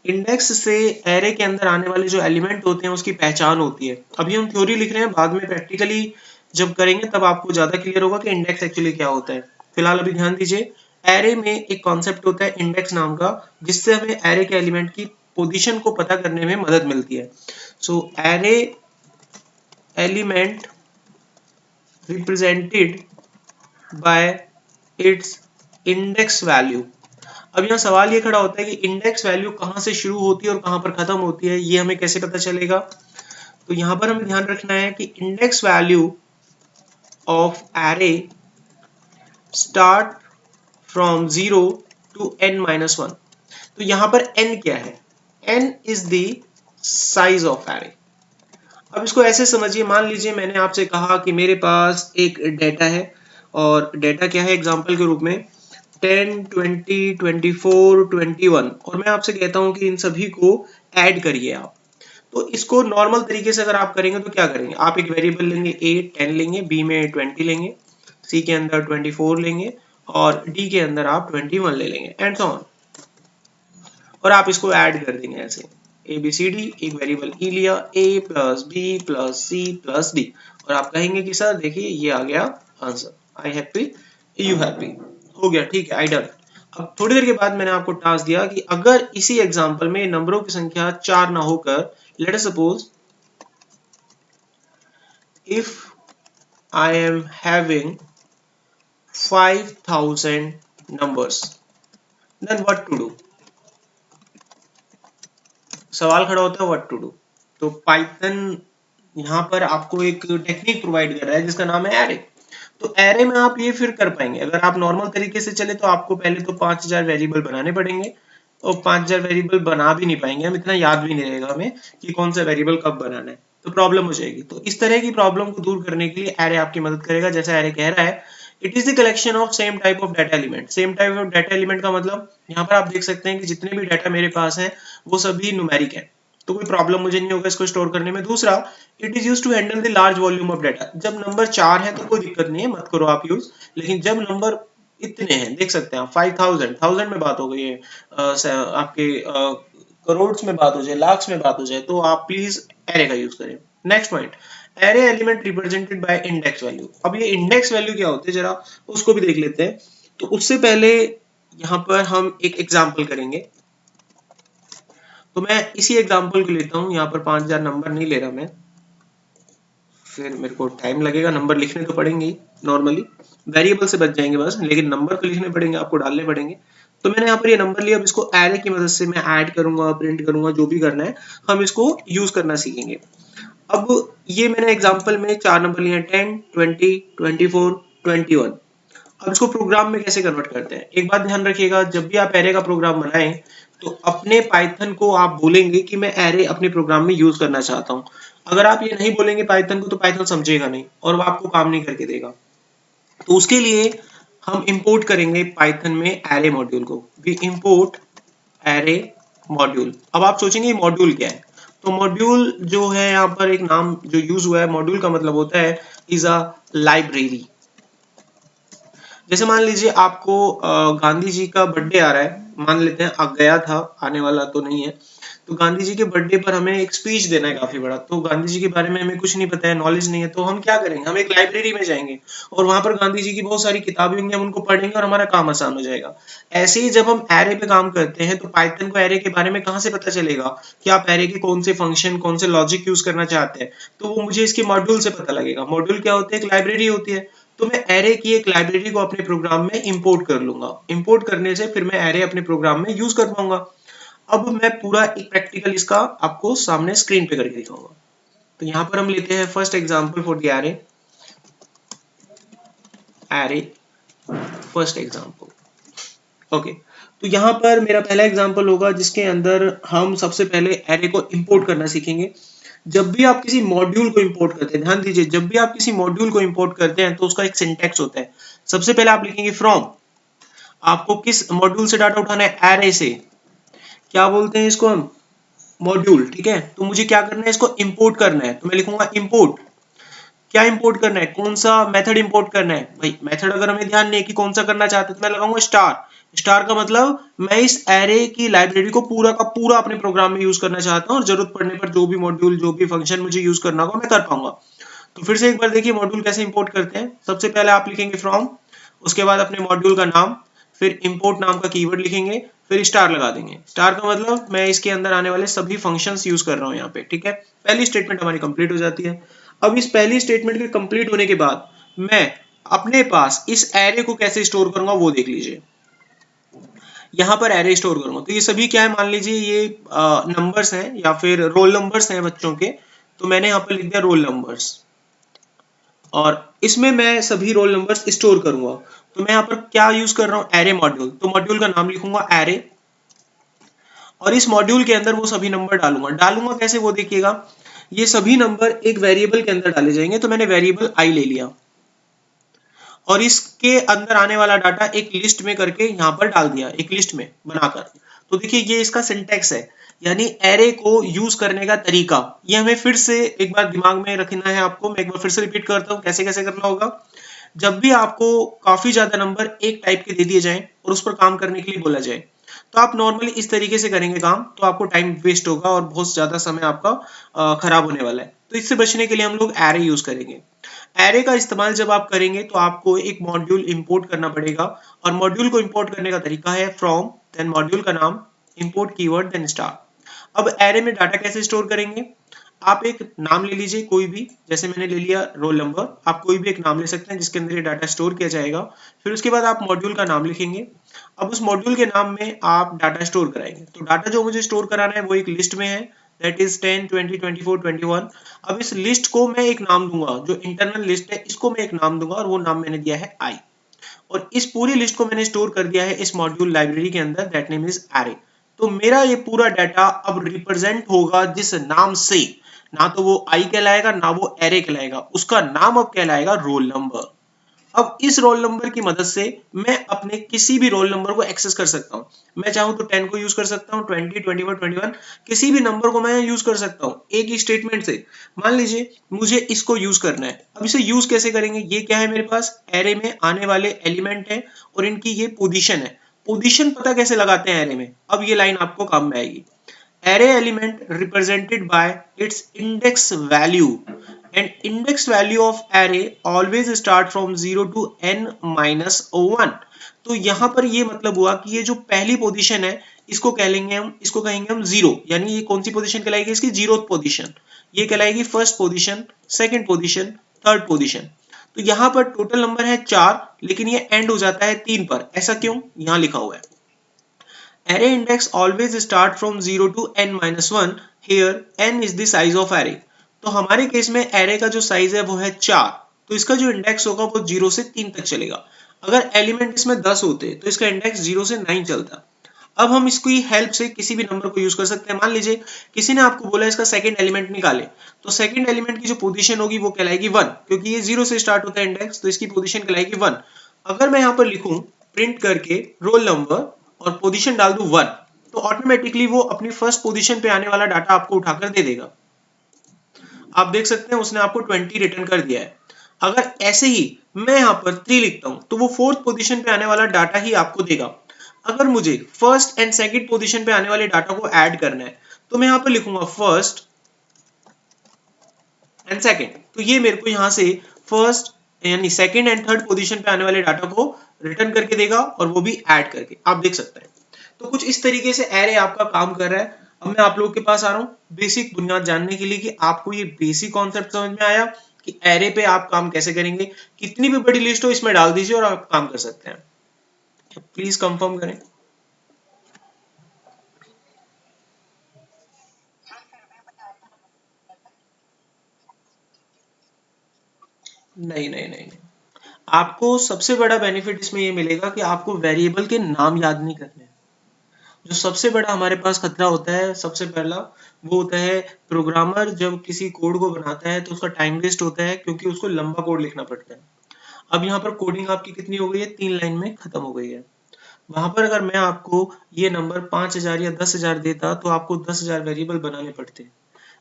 इंडेक्स से एरे के अंदर आने वाले जो एलिमेंट होते हैं उसकी पहचान होती है। अभी हम थ्योरी लिख रहे हैं, बाद में प्रैक्टिकली जब करेंगे तब आपको ज्यादा क्लियर होगा कि इंडेक्स एक्चुअली क्या होता है। फिलहाल अभी ध्यान दीजिए, एरे में एक कॉन्सेप्ट होता है इंडेक्स नाम का, जिससे हमें एरे के एलिमेंट की पोजीशन को पता करने में मदद मिलती है। So array element represented by its index value. अब यहाँ सवाल ये खड़ा होता है कि इंडेक्स वैल्यू कहाँ से शुरू होती है और कहाँ पर खत्म होती है, ये हमें कैसे पता चलेगा। तो यहाँ पर हमें ध्यान रखना है कि index value of array start from 0 to n-1। तो यहाँ पर n क्या है, n is the size of array. अब इसको ऐसे समझिए, मान लीजिए मैंने आपसे कहा कि मेरे पास एक डेटा है, और डेटा क्या है एग्जांपल के रूप में 10, 20, 24, 21, और मैं आपसे कहता हूं कि इन सभी को ऐड करिए आप। तो इसको नॉर्मल तरीके से अगर आप करेंगे तो क्या करेंगे, आप एक वेरिएबल लेंगे, a 10 लेंगे, b में 20 लेंगे, c के अंदर 24 लेंगे और d के अंदर आप 21 ले लेंगे एंड सो ऑन। और आप इसको ऐड कर देंगे ऐसे ABCD, एक वेरिएबल ई लिया, a plus b plus c plus d, और आप कहेंगे कि सर देखिए ये आ गया answer, I happy you happy, हो गया, ठीक है, आई डन। अब थोड़ी देर के बाद मैंने आपको टास्क दिया कि अगर इसी एग्जांपल में नंबरों की संख्या 4 ना होकर, let us suppose if I am having 5000 numbers, then what to do. सवाल खड़ा होता है व्हाट टू डू। तो पाइथन यहाँ पर आपको एक टेक्निक प्रोवाइड कर रहा है जिसका नाम है एरे। तो एरे में आप ये फिर कर पाएंगे। अगर आप नॉर्मल तरीके से चले तो आपको पहले तो 5000 वेरिएबल बनाने पड़ेंगे, और 5000 वेरिएबल बना भी नहीं पाएंगे हम, इतना याद भी नहीं रहेगा हमें कि कौन सा वेरिएबल कब बनाना है, तो प्रॉब्लम हो जाएगी। तो इस तरह की प्रॉब्लम को दूर करने के लिए एरे आपकी मदद करेगा। जैसा एरे कह रहा है, it is the collection of same type of data element. Same type of data element का मतलब यहाँ पर आप देख सकते हैं कि जितने भी डाटा मेरे पास है वो सभी न्यूमेरिक है, तो कोई प्रॉब्लम मुझे नहीं होगा इसको स्टोर करने में। दूसरा, it is use to handle the large volume of data. जब नंबर 4 है तो कोई दिक्कत नहीं है, मत करो आप यूज, लेकिन जब नंबर इतने हैं, देख सकते हैं आप 5000 में बात हो गई है, आपके करोड़ में बात हो जाए, लाख में बात हो जाए, तो आप प्लीज एरे का यूज करें। Next point, array element represented bye index value. अब ये इंडेक्स वैल्यू क्या होते हैं जरा उसको भी देख लेते हैं। तो उससे पहले यहाँ पर हम एक एग्जांपल करेंगे, तो मैं इसी एग्जांपल को लेता हूँ। यहाँ पर 5000 नंबर नहीं ले रहा मैं, फिर मेरे को टाइम लगेगा, नंबर लिखने तो पड़ेंगे ही, नॉर्मली वेरिएबल से बच जाएंगे बस, लेकिन नंबर तो लिखने पड़ेंगे, आपको डालने पड़ेंगे। तो मैंने यहाँ पर ये नंबर लिया, अब इसको एरे की मदद से मैं ऐड करूंगा, प्रिंट करूंगा, जो भी करना है हम इसको यूज करना सीखेंगे। अब ये मैंने एग्जांपल में 4 नंबर लिए, 10, 20, 24, 21। अब इसको प्रोग्राम में कैसे कन्वर्ट करते हैं, एक बात ध्यान रखिएगा, जब भी आप एरे का प्रोग्राम बनाएं तो अपने पाइथन को आप बोलेंगे कि मैं एरे अपने प्रोग्राम में यूज करना चाहता हूं। अगर आप ये नहीं बोलेंगे पाइथन को तो पाइथन समझेगा नहीं और वो आपको काम नहीं करके देगा। तो उसके लिए हम इंपोर्ट करेंगे पाइथन में एरे मॉड्यूल को, वी इंपोर्ट एरे मॉड्यूल। अब आप सोचेंगे मॉड्यूल क्या है, तो मॉड्यूल जो है यहाँ पर एक नाम जो यूज हुआ है, मॉड्यूल का मतलब होता है इज अ लाइब्रेरी। जैसे मान लीजिए आपको गांधी जी का बर्थडे आ रहा है, मान लेते हैं, आ गया था, आने वाला तो नहीं है। तो गांधी जी के बर्थडे पर हमें एक स्पीच देना है काफी बड़ा, तो गांधी जी के बारे में हमें कुछ नहीं पता है, नॉलेज नहीं है, तो हम क्या करेंगे, हम एक लाइब्रेरी में जाएंगे और वहां पर गांधी जी की बहुत सारी किताबें होंगी, हम उनको पढ़ेंगे और हमारा काम आसान हो जाएगा। ऐसे ही जब हम एरे पे काम करते हैं तो पाइथन को एरे के बारे में कहाँ से पता चलेगा कि आप एरे के कौन से फंक्शन, कौन से लॉजिक यूज करना चाहते हैं, तो वो मुझे इसके मॉड्यूल से पता लगेगा। मॉड्यूल क्या होते हैं, एक लाइब्रेरी होती है। तो मैं एरे की एक लाइब्रेरी को अपने प्रोग्राम में इंपोर्ट कर लूंगा, इंपोर्ट करने से फिर मैं एरे अपने प्रोग्राम में यूज कर पाऊंगा। अब मैं पूरा एक प्रैक्टिकल इसका आपको सामने स्क्रीन पे करके दिखाऊंगा। तो यहाँ पर हम लेते हैं first example for the array, array first example. Okay, तो यहाँ पर मेरा पहला एग्जांपल होगा जिसके अंदर हम सबसे पहले एरे को इंपोर्ट करना सीखेंगे। जब भी आप किसी मॉड्यूल को इंपोर्ट करते हैं, ध्यान दीजिए, जब भी आप किसी मॉड्यूल को इंपोर्ट करते हैं तो उसका एक सिंटैक्स होता है। सबसे पहले आप लिखेंगे फ्रॉम, आपको किस मॉड्यूल से डाटा उठाना है, एरे से, क्या बोलते हैं इसको हम, मॉड्यूल, ठीक है। तो मुझे क्या करना है, इसको इंपोर्ट करना है, तो मैं लिखूंगा इंपोर्ट। क्या इंपोर्ट करना है, कौन सा मेथड इंपोर्ट करना है, भाई मेथड अगर हमें ध्यान नहीं है कि कौन सा करना चाहते हैं तो मैं लगाऊंगा स्टार। स्टार का मतलब मैं इस एरे की लाइब्रेरी को पूरा का पूरा अपने प्रोग्राम में यूज करना चाहता हूँ और जरूरत पड़ने पर जो भी मॉड्यूल, जो भी फंक्शन मुझे यूज करना होगा मैं कर पाऊंगा। तो फिर से एक बार देखिए मॉड्यूल कैसे इंपोर्ट करते हैं। सबसे पहले आप लिखेंगे फ्रॉम, उसके बाद अपने मॉड्यूल का नाम, फिर इंपोर्ट नाम का कीवर्ड लिखेंगे, फिर स्टार लगा देंगे। स्टार का मतलब मैं इसके अंदर आने वाले सभी फंक्शंस यूज कर रहा हूँ यहाँ पे, ठीक है। पहली स्टेटमेंट हमारी कंप्लीट हो जाती है। अब इस पहली स्टेटमेंट के कंप्लीट होने के बाद मैं अपने पास इस एरे को कैसे स्टोर करूंगा वो देख लीजिए। यहाँ पर एरे स्टोर करूंगा तो ये सभी क्या है, मान लीजिए ये नंबर्स हैं या फिर रोल नंबर्स हैं बच्चों के, तो मैंने यहाँ पर लिख दिया रोल नंबर्स और इसमें मैं सभी रोल नंबर्स स्टोर करूंगा। तो मैं यहाँ पर क्या यूज कर रहा हूँ, एरे मॉड्यूल, तो मॉड्यूल का नाम लिखूंगा एरे और इस मॉड्यूल के अंदर वो सभी नंबर डालूंगा कैसे वो देखिएगा। ये सभी नंबर एक वेरिएबल के अंदर डाले जाएंगे, तो मैंने वेरिएबल आई ले लिया और इसके अंदर आने वाला डाटा एक लिस्ट में करके यहाँ पर डाल दिया, एक लिस्ट में बनाकर। तो देखिए ये इसका सिंटैक्स है, यानी एरे को यूज करने का तरीका। ये हमें फिर से एक बार दिमाग में रखना है आपको, मैं एक बार फिर से रिपीट करता हूँ कैसे कैसे करना होगा। जब भी आपको काफी ज्यादा नंबर एक टाइप के दे दिए जाएं और उस पर काम करने के लिए बोला जाए तो आप नॉर्मली इस तरीके से करेंगे काम, तो आपको टाइम वेस्ट होगा और बहुत ज्यादा समय आपका खराब होने वाला है। तो इससे बचने के लिए हम लोग एरे यूज करेंगे। एरे का इस्तेमाल जब आप करेंगे तो आपको एक मॉड्यूल इंपोर्ट करना पड़ेगा और मॉड्यूल को इंपोर्ट करने का तरीका है फ्रॉम, देन मॉड्यूल का नाम, इंपोर्ट कीवर्ड, देन स्टार। अब एरे में डाटा कैसे स्टोर करेंगे, आप एक नाम ले लीजिए कोई भी, जैसे मैंने ले लिया रोल नंबर, आप कोई भी एक नाम ले सकते हैं जिसके अंदर ये डाटा स्टोर किया जाएगा। फिर उसके बाद आप मॉड्यूल का नाम लिखेंगे। अब उस मॉड्यूल के नाम में आप डाटा स्टोर कराएंगे, तो डाटा जो मुझे स्टोर कराना है वो एक लिस्ट में है, दैट इज 10, 20, 24, 21। अब इस लिस्ट को मैं एक नाम दूंगा, जो इंटरनल लिस्ट है इसको मैं एक नाम दूंगा और वो नाम मैंने दिया है आई। और इस पूरी लिस्ट को मैंने स्टोर कर दिया है इस मॉड्यूल लाइब्रेरी के अंदर, दैट नेम इज एरे। तो मेरा ये पूरा डाटा अब रिप्रेजेंट होगा जिस नाम से, ना तो वो आई कहलाएगा ना वो एरे कहलाएगा, उसका नाम अब कहलाएगा रोल नंबर। अब इस रोल नंबर की मदद से मैं अपने किसी भी रोल नंबर को एक्सेस कर सकता हूं। मैं चाहूं तो 10 को यूज कर सकता हूं, 20, 21, 21, किसी भी नंबर को मैं यूज कर सकता हूं एक ही स्टेटमेंट से। मान लीजिए मुझे इसको यूज करना है, अब इसे यूज कैसे करेंगे? ये क्या है मेरे पास एरे में आने वाले एलिमेंट है और इनकी ये पोजीशन है। पोजीशन पता कैसे लगाते हैं एरे में? अब ये लाइन आपको काम में आएगी। array element represented by its index value, and index value of array always start from 0 to n minus 1। तो यहां पर ये मतलब हुआ कि ये जो पहली पोजीशन है इसको कहेंगे हम जीरो, यानी ये कौन सी पोजीशन कहलाएगी? इसकी जीरोथ पोजीशन। ये कहलाएगी first position, second position, third position. तो यहां पर टोटल नंबर है 4, लेकिन ये एंड हो जाता है 3 पर। ऐसा क्यों? यहां लिखा हुआ है array index always start from 0 to n minus 1। here n is the size of array। तो हमारे केस में array का जो साइज है वो है 4, तो इसका जो इंडेक्स होगा वो 0 से 3 तक चलेगा। अगर एलिमेंट इसमें 10 होते तो इसका इंडेक्स 0 से 9 चलता। अब हम इसकी हेल्प से किसी भी नंबर को यूज कर सकते हैं। मान लीजिए किसी ने आपको बोला इसका सेकंड एलिमेंट निकाले, तो सेकंड एलिमेंट की जो पोजीशन होगी वो कहलाएगी 1, क्योंकि ये 0 से स्टार्ट होता है इंडेक्स, तो इसकी पोजीशन कहलाएगी 1। अगर मैं यहाँ पर लिखूं प्रिंट करके रोल नंबर और पोजीशन डाल दूं 1, तो ऑटोमेटिकली वो अपनी फर्स्ट पोजीशन पे आने वाला डाटा आपको उठाकर दे देगा। आप देख सकते हैं उसने आपको 20 रिटर्न कर दिया है। अगर ऐसे ही मैं यहाँ पर 3 लिखता हूं तो वो फोर्थ पोजीशन पे आने वाला डाटा ही आपको देगा। अगर मुझे फर्स्ट एंड सेकंड पोजीशन पे आने वाले डाटा को ऐड करना है तो मैं यहाँ पर लिखूंगा फर्स्ट एंड सेकंड, तो ये मेरे को यहाँ से फर्स्ट यानी सेकंड एंड थर्ड पोजीशन पे आने वाले डाटा को रिटर्न करके देगा, और वो भी ऐड करके। आप देख सकते हैं तो कुछ इस तरीके से एरे आपका काम कर रहा है। अब मैं आप लोगों के पास आ रहा हूँ बेसिक बुनियाद जानने के लिए कि आपको ये बेसिक कॉन्सेप्ट समझ में आया कि एरे पे आप काम कैसे करेंगे। कितनी भी बड़ी लिस्ट हो इसमें डाल दीजिए और आप काम कर सकते हैं। प्लीज कंफर्म करें। नहीं, आपको सबसे बड़ा बेनिफिट इसमें ये मिलेगा कि आपको वेरिएबल के नाम याद नहीं करने। जो सबसे बड़ा हमारे पास खतरा होता है, सबसे पहला वो होता है प्रोग्रामर जब किसी कोड को बनाता है तो उसका टाइम वेस्ट होता है, क्योंकि उसको लंबा कोड लिखना पड़ता है। अब यहाँ पर कोडिंग आपकी कितनी हो गई है? 3 लाइन में खत्म हो गई है। वहां पर अगर मैं आपको ये नंबर 5000 या 10,000 देता तो आपको 10,000 वेरिएबल बनाने पड़ते।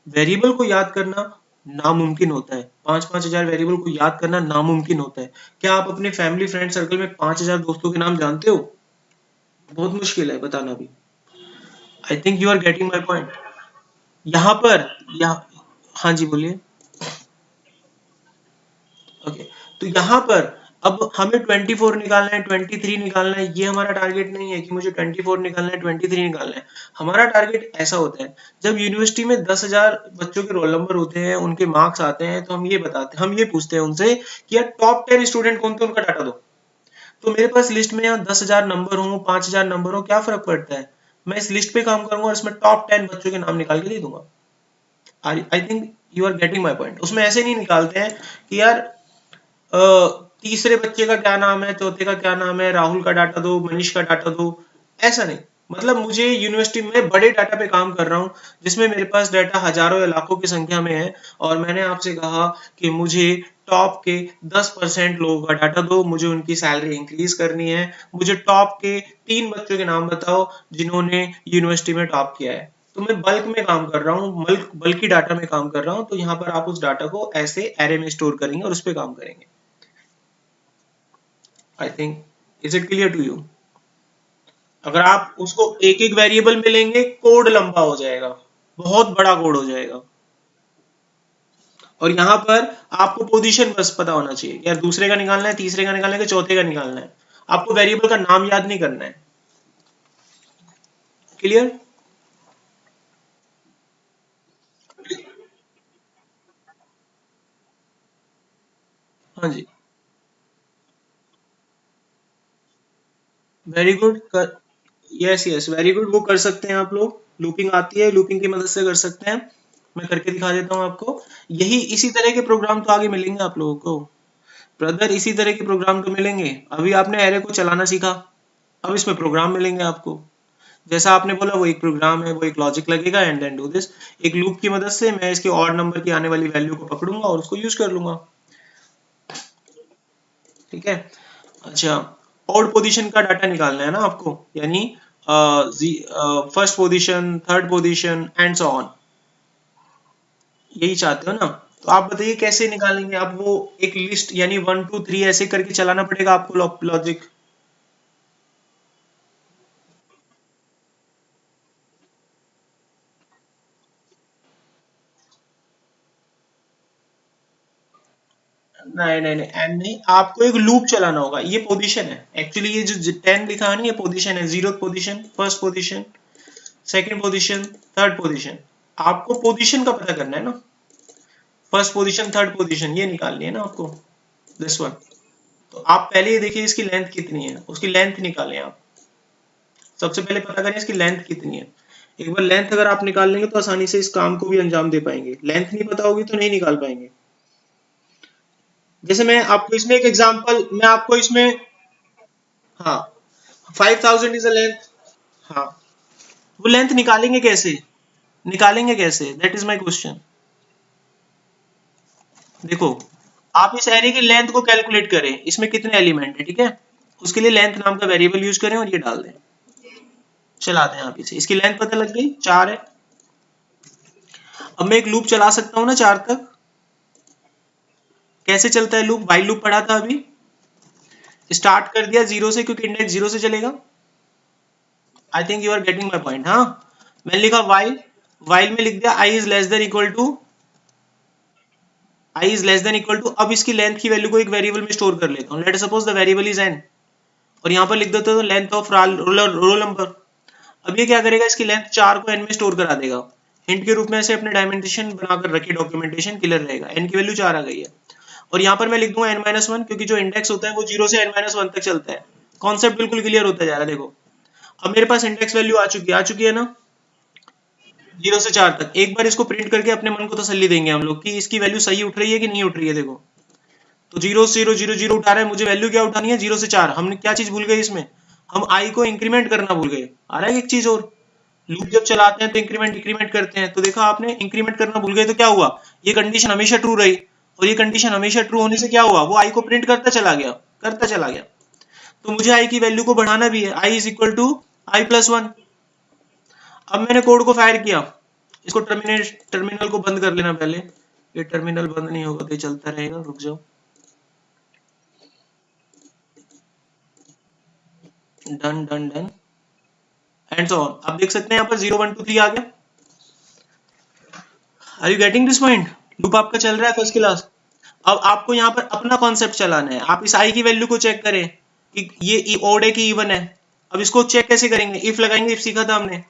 वेरिएबल को याद करना नामुमकिन होता है। 5,000 वेरिएबल को याद करना नामुमकिन होता है। क्या आप अपने फैमिली फ्रेंड सर्कल में 5,000 दोस्तों के नाम जानते हो? बहुत मुश्किल है बताना भी। I think you are getting my point. यहाँ पर हाँ जी बोलिए। ओके, तो यहाँ पर अब हमें 24 निकालना है, 23 निकालना है। ये हमारा टारगेट नहीं है कि मुझे 24 निकालना है, 23 निकालना है। हमारा टारगेट ऐसा होता है जब यूनिवर्सिटी में 10,000 बच्चों के रोल नंबर होते हैं, उनके मार्क्स आते हैं, तो हम ये पूछते हैं उनसे कि यार टॉप 10 स्टूडेंट कौन थे, उनका डाटा दो। तो मेरे पास लिस्ट में यहाँ 10,000 नंबर हो, 5,000 नंबर हो, क्या फर्क पड़ता है? मैं इस लिस्ट पे काम करूंगा और इसमें टॉप 10 बच्चों के नाम निकाल के दे दूंगा। I think you are getting my point. उसमें ऐसे नहीं निकालते हैं कि यार तीसरे बच्चे का क्या नाम है, चौथे का क्या नाम है, राहुल का डाटा दो, मनीष का डाटा दो। ऐसा नहीं। मतलब मुझे यूनिवर्सिटी में बड़े डाटा पे काम कर रहा हूँ जिसमें मेरे पास डाटा हजारों या लाखों की संख्या में है, और मैंने आपसे कहा कि मुझे टॉप के 10% लोगों का डाटा दो, मुझे उनकी सैलरी इंक्रीज करनी है, मुझे टॉप के 3 बच्चों के नाम बताओ जिन्होंने यूनिवर्सिटी में टॉप किया है। तो मैं बल्क में काम कर रहा हूँ, बल्कि डाटा में काम कर रहा हूँ। तो यहाँ पर आप उस डाटा को ऐसे एरे में स्टोर करेंगे और उस पर काम करेंगे। I think is it clear to you? अगर आप उसको एक एक वेरिएबल में लेंगे कोड लंबा हो जाएगा, बहुत बड़ा कोड हो जाएगा। और यहाँ पर आपको पोजीशन बस पता होना चाहिए, यार दूसरे का निकालना है, तीसरे का निकालना है, चौथे का निकालना है। आपको वेरिएबल का नाम याद नहीं करना है। क्लियर? हाँ जी, वेरी गुड। कर यस यस वेरी गुड, वो कर सकते हैं आप लोग। लूपिंग आती है, लूपिंग की मदद से कर सकते हैं। मैं करके दिखा देता हूँ आपको। यही इसी तरह के प्रोग्राम तो आगे मिलेंगे आप लोगों को ब्रदर, इसी तरह के प्रोग्राम तो मिलेंगे। अभी आपने एरे को चलाना सीखा, अब इसमें प्रोग्राम मिलेंगे आपको। जैसा आपने बोला वो एक प्रोग्राम है, वो एक लॉजिक लगेगा एंड देन डू दिस। एक लूप की मदद से मैं इसके ऑड नंबर की आने वाली वैल्यू को पकड़ूंगा और उसको यूज कर लूंगा। ठीक है। अच्छा, ऑड पोजीशन का डाटा निकालना है ना आपको, यानी first position, third position and so on, यही चाहते हो ना? तो आप बताइए कैसे निकालेंगे आप? वो एक लिस्ट यानी 1 2 3 ऐसे करके चलाना पड़ेगा आपको लॉजिक। नहीं नहीं नहीं, एंड नहीं, आपको एक लूप चलाना होगा। ये पोजीशन है एक्चुअली, ये जो 10 लिखा है ना, ये पोजीशन है। Zero position, first position, second position, third position. आपको पोजीशन का पता करना है ना, फर्स्ट पोजीशन, थर्ड पोजीशन, ये निकालनी है ना आपको, दिस वन। तो आप पहले ये देखिए इसकी लेंथ कितनी है, उसकी लेंथ निकालें आप। सबसे पहले पता करें इसकी लेंथ कितनी है। एक बार लेंथ अगर आप निकाल लेंगे तो आसानी से इस काम को भी अंजाम दे पाएंगे। लेंथ नहीं पता होगी तो नहीं निकाल पाएंगे। जैसे मैं आपको इसमें एक एग्जांपल, मैं आपको इसमें, हाँ, 5000 इज अ लेंथ। हाँ, वो लेंथ निकालेंगे कैसे? निकालेंगे कैसे, दैट इज माय क्वेश्चन। देखो, आप इस एरे की लेंथ को कैलकुलेट करें, इसमें कितने एलिमेंट है, ठीक है? उसके लिए लेंथ नाम का वेरिएबल यूज करें और ये डाल दें। चला दें आप इसे, इसकी लेंथ पता लग गई, 4 है। अब मैं एक लूप चला सकता हूँ ना 4 तक। कैसे चलता है लूप? वाइल लूप पढ़ा था अभी। स्टार्ट कर दिया 0 से, क्योंकि इंडेक्स 0 से चलेगा। I think you are getting my point. हाँ, मैंने लिखा वाइल, वाइल में लिख दिया i is less than equal to, i is less than equal to. अब इसकी लेंथ की वैल्यू को एक वेरिएबल में स्टोर कर लेता हूँ। Let suppose the variable is an, और यहाँ पर लिख देता हूँ लेंथ ऑफ रोल नंबर। अब ये क्या करेगा, इसकी लेंथ 4 को एन में स्टोर करा देगा। हिंट के रूप में ऐसे अपने डायमेंशन बनाकर रखिए, डॉक्यूमेंटेशन क्लियर रहेगा। एन की वैल्यू 4 आ गई है, और यहाँ पर मैं लिख दूंगा एन माइनस वन, क्योंकि जो इंडेक्स होता है वो 0 से एन माइनस वन तक चलता है। कॉन्सेप्ट बिल्कुल क्लियर होता जा रहा है। देखो, अब मेरे पास इंडेक्स वैल्यू आ चुकी है ना, 0 से 4 तक। एक बार इसको प्रिंट करके अपने मन को तसल्ली देंगे हम लोग कि इसकी वैल्यू सही उठ रही है कि नहीं उठ रही है। देखो, तो 0 0 0 0 उठा रहा है, मुझे वैल्यू क्या उठानी है, 0 से 4। हमने क्या चीज भूल गए इसमें, हम आई को इंक्रीमेंट करना भूल गए। आ रहा है एक चीज और, लूप जब चलाते हैं तो इंक्रीमेंट इंक्रीमेंट करते हैं, तो देखा आपने, इंक्रीमेंट करना भूल गए तो क्या हुआ, ये कंडीशन हमेशा ट्रू रही, और ये कंडीशन हमेशा ट्रू होने से क्या हुआ, वो आई को प्रिंट करता चला गया, करता चला गया। तो मुझे आई की वैल्यू को बढ़ाना भी है, i is equal to i plus one. अब मैंने कोड को फायर किया, इसको टर्मिनल को बंद कर लेना पहले। ये टर्मिनल बंद नहीं होगा तो ये चलता रहेगा, रुक जाओ। Done done done and so on. आप देख सकते हैं यहाँ पर 0 1 2 3 आ गया। Are you getting this point? Loop आपका चल रहा है फर्स्ट क्लास। अब आपको यहाँ पर अपना कॉन्सेप्ट चलाना है। आप इस आई की वैल्यू को चेक करें कि ये ओड है कि इवन है। अब इसको चेक कैसे करेंगे, इफ लगाएंगे, इफ सीखा था हमने।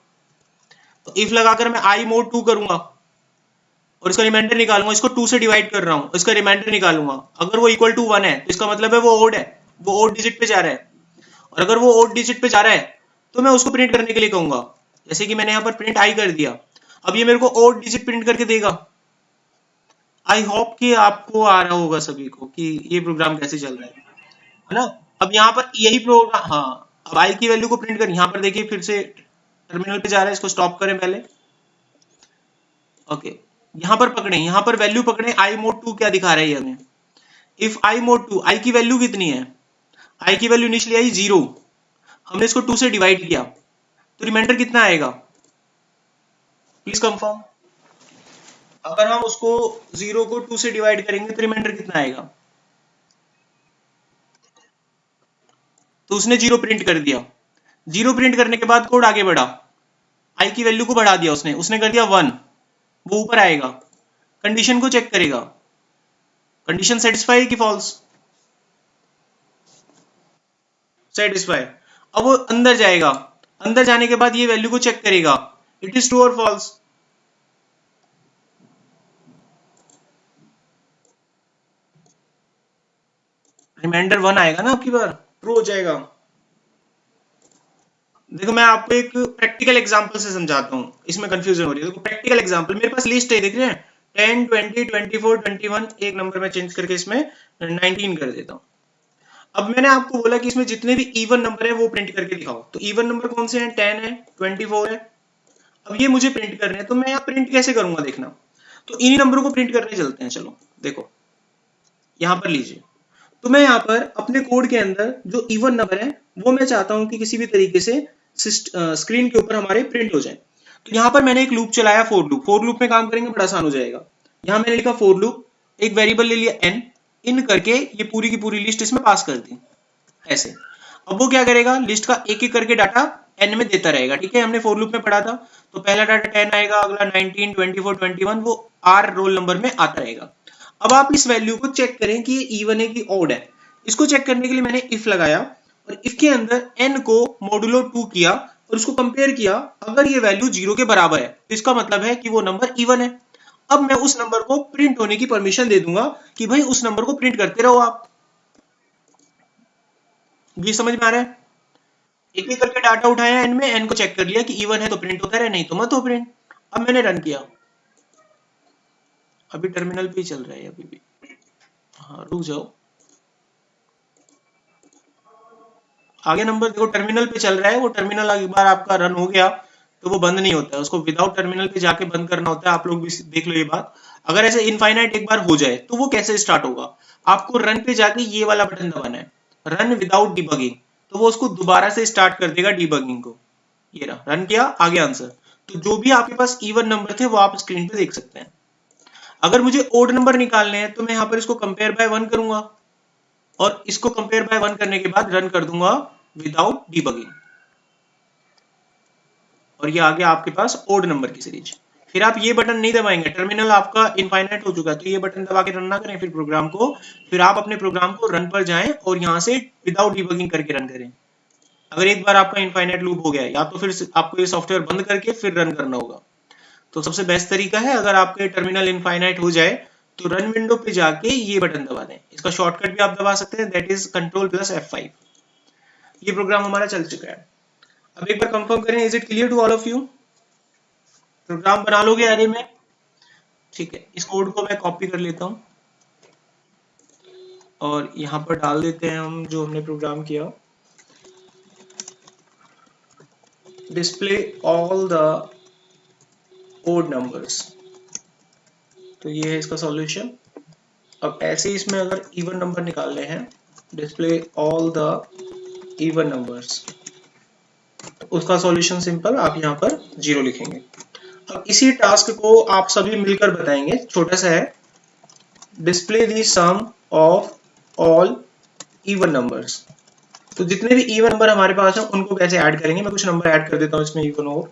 तो इफ लगाकर मैं आई मोड 2 करूंगा और इसका रिमाइंडर निकालूंगा। इसको 2 से डिवाइड कर रहा हूं, इसका रिमाइंडर निकालूंगा। अगर वो इक्वल टू 1 है तो इसका मतलब है वो ओड है, वो ओड डिजिट पे जा रहा है। और अगर वो ओड डिजिट पे जा रहा है तो मैं उसको प्रिंट करने के लिए कहूंगा। जैसे कि मैंने यहाँ पर प्रिंट आई कर दिया, अब ये मेरे को ओड डिजिट प्रिंट करके देगा। आई होप कि आपको आ रहा होगा सभी को कि ये प्रोग्राम कैसे चल रहा है ना? अब यहाँ पर यही प्रोग्राम, हाँ, अब आई की वैल्यू को प्रिंट कर, यहाँ पर देखिए फिर से टर्मिनल पे जा रहा है। इसको स्टॉप करें पहले, ओके। यहाँ पर पकड़े, यहाँ पर वैल्यू पकड़े, आई मोड 2 क्या दिखा रहा है हमें। इफ आई मोड 2, आई की वैल्यू कितनी है, आई की वैल्यू इनिशियली आई 0, हमने इसको 2 से डिवाइड किया, तो रिमाइंडर कितना आएगा, प्लीज कंफर्म। अगर हम उसको 0 को 2 से डिवाइड करेंगे तो रिमाइंडर कितना आएगा? तो उसने 0 प्रिंट कर दिया। 0 प्रिंट करने के बाद कोड आगे बढ़ा, आई की वैल्यू को बढ़ा दिया उसने, उसने कर दिया 1, वो ऊपर आएगा, कंडीशन को चेक करेगा, कंडीशन सेटिस्फाई की फॉल्स, सेटिस्फाई। अब वो अंदर जाएगा, अंदर जाने के बाद ये वैल्यू को चेक करेगा, इट इज ट्रू और फॉल्स। रिमाइंडर 1 आएगा ना, आपकी बार ट्रू हो जाएगा। देखो मैं आपको एक प्रैक्टिकल एग्जांपल से समझाता हूँ, इसमें कंफ्यूजन हो रही है। देखो प्रैक्टिकल एग्जांपल, मेरे पास लिस्ट है, देख रहे हैं 10, 20, 24, 21, एक नंबर में चेंज करके इसमें 19 कर देता हूँ। अब मैंने आपको बोला कि इसमें जितने भी इवन नंबर है वो प्रिंट करके दिखाओ, तो इवन नंबर कौन से हैं? 10 है, 24 है। अब ये मुझे प्रिंट करने हैं, तो मैं यहाँ प्रिंट कैसे करूंगा देखना। तो इन्हीं नंबरों को प्रिंट करने चलते हैं, चलो देखो यहाँ पर लीजिए। तो मैं यहाँ पर अपने कोड के अंदर जो इवन नंबर है वो मैं चाहता हूँ कि किसी भी तरीके से स्क्रीन के ऊपर हमारे प्रिंट हो जाए। तो यहाँ पर मैंने एक लूप चलाया, फोर लूप। फोर लूप में काम करेंगे बड़ा आसान हो जाएगा। यहाँ मैंने लिखा फोर लूप, एक वेरिएबल ले लिया n, इन करके ये पूरी की पूरी लिस्ट इसमें पास कर दी ऐसे। अब वो क्या करेगा, लिस्ट का एक एक करके डाटा n में देता रहेगा, ठीक है, हमने फोर लूप में पढ़ा था। तो पहला डाटा 10 आएगा, अगला 19, 24, 21, वो r रोल नंबर में आता रहेगा। अब आप इस वैल्यू को चेक करें कि ये इवन है कि ऑड है। इसको चेक करने के लिए मैंने इफ लगाया और इफ के अंदर n को मॉडुलो 2 किया और उसको कंपेयर किया। अगर ये वैल्यू 0 के बराबर है तो इसका मतलब है कि वो नंबर इवन है। अब मैं उस नंबर को प्रिंट होने की परमिशन दे दूंगा कि भाई उस नंबर को प्रिंट करते रहो आप। ये समझ में आ रहा है? एक एक करके डाटा उठाया n में, n को चेक कर लिया कि इवन है तो प्रिंट होता रहे, नहीं तो मत हो प्रिंट। अब मैंने रन किया, अभी टर्मिनल पे ही चल रहा है अभी भी। हाँ रुक जाओ, आगे नंबर देखो टर्मिनल पे चल रहा है। वो टर्मिनल एक बार आपका रन हो गया तो वो बंद नहीं होता है, उसको विदाउट टर्मिनल पे जाके बंद करना होता है। आप लोग भी देख लो ये बात। अगर ऐसे इनफाइनाइट एक बार हो जाए तो वो कैसे स्टार्ट होगा, आपको रन पे जाके ये वाला बटन दबाना है, रन विदाउट डिबगिंग। तो वो उसको दोबारा से स्टार्ट कर देगा डिबगिंग को। ये रहा, रन किया, आगे आंसर। तो जो भी आपके पास इवन नंबर थे वो आप स्क्रीन पे देख सकते हैं। अगर मुझे ओड नंबर निकालने हैं तो मैं यहाँ पर इसको कंपेयर बाय 1 करूंगा और इसको कंपेयर बाय 1 करने के बाद रन कर दूंगा विदाउट डिबगिंग, और ये आ गया आपके पास ओड नंबर की सीरीज। फिर आप ये बटन नहीं दबाएंगे, टर्मिनल आपका इनफाइनाइट हो चुका है, तो ये बटन दबा के रन ना करें फिर प्रोग्राम को। फिर आप अपने प्रोग्राम को रन पर जाएं और यहाँ से विदाउट डिबगिंग करके रन करें। अगर एक बार आपका इनफाइनाइट लूप हो गया या तो फिर आपको ये सॉफ्टवेयर बंद करके फिर रन करना होगा। तो सबसे बेस्ट तरीका है, अगर आपके टर्मिनल इनफाइनाइट हो जाए तो रन विंडो पे जाके ये बटन दबा दें। इसका शॉर्टकट भी आप दबा सकते हैं, that is control plus F5। ये प्रोग्राम हमारा चल चुका है। अब एक बार कंफर्म करें, is it clear to all of you? Program बना लोगे एरे में? ठीक है, इस कोड को मैं कॉपी कर लेता हूं और यहाँ पर डाल देते हैं हम जो हमने प्रोग्राम किया, display all the odd numbers. तो ये है इसका सॉल्यूशन। अब ऐसे ही इसमें अगर इवन नंबर निकालने हैं, display all the even numbers, तो उसका सॉल्यूशन सिंपल, आप यहाँ पर 0 लिखेंगे। अब इसी टास्क को आप सभी मिलकर बताएंगे, छोटा सा है, display the sum of all even numbers. तो जितने भी इवन नंबर हमारे पास हैं उनको कैसे ऐड करेंगे। मैं कुछ नंबर ऐड कर देता हूँ इसमें इवन और,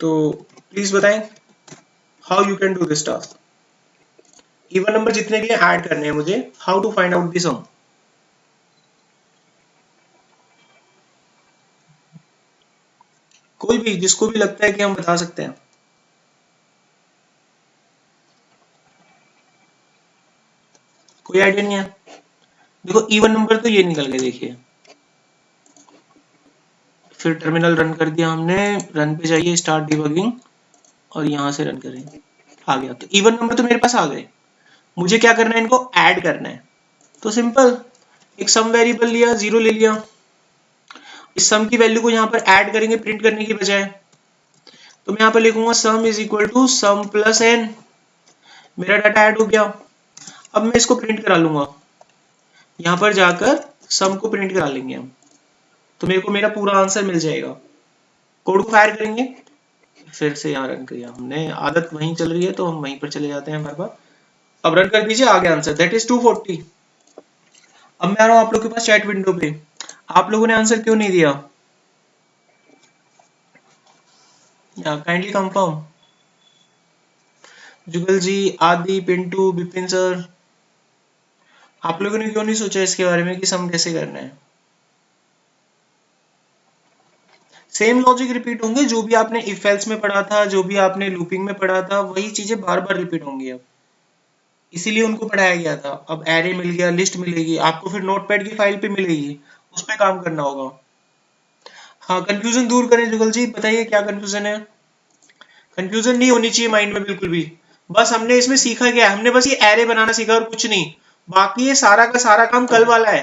तो प्लीज बताएं how you can do this task. Even number जितने भी ऐड करने हैं मुझे, how to find out the sum. कोई भी, जिसको भी लगता है कि हम बता सकते हैं। कोई आइडिया नहीं है? देखो इवन नंबर तो ये निकल गए, देखिए। फिर टर्मिनल रन कर दिया हमने, रन पे जाइए, स्टार्ट डिबगिंग, और यहां से रन करें, आ गया। तो इवन नंबर तो मेरे पास आ गए। मुझे क्या करना है, इनको ऐड करना है। तो सिंपल, एक सम वेरिएबल लिया, 0 ले लिया, इस सम की वैल्यू को यहाँ पर ऐड करेंगे प्रिंट करने की बजाय। तो मैं यहाँ पर लिखूंगा sum is equal to sum plus n। मेरा डाटा ऐड हो गया। अब मैं इसको प्रिंट करा लूंगा, यहाँ पर जाकर सम को प्रिंट करा लेंगे हम, तो मेरे को मेरा पूरा आंसर मिल जाएगा। कोड को फायर करेंगे, फिर से यहाँ रन किया हमने, आदत वहीं चल रही है तो हम वहीं पर चले जाते हैं बार बार। अब रन कर दीजिए, आ गया आंसर, दैट इज 240। अब मैं आ रहा हूँ आप लोग के पास चैट विंडो पे। आप लोगों ने आंसर क्यों नहीं दिया? Kindly confirm. जुगल जी, आदि, पिंटू, बिपिन सर, आप लोगों ने क्यों नहीं सोचा इसके बारे में कि सम कैसे करना है? सेम लॉजिक रिपीट होंगे, जो भी आपने इफ एल्स में पढ़ा था, जो भी आपने लूपिंग में पढ़ा था, वही चीजें बार बार रिपीट होंगी। अब इसीलिए उनको पढ़ाया गया था। अब एरे मिल गया, लिस्ट मिलेगी आपको, फिर नोटपैड की फाइल पे मिलेगी, उस पर काम करना होगा। हाँ, कंफ्यूजन दूर करें जुगल जी, बताइए क्या कंफ्यूजन है। कंफ्यूजन नहीं होनी चाहिए माइंड में बिल्कुल भी। बस हमने इसमें सीखा क्या है, हमने बस ये एरे बनाना सीखा और कुछ नहीं। बाकी ये सारा का सारा काम कल वाला है।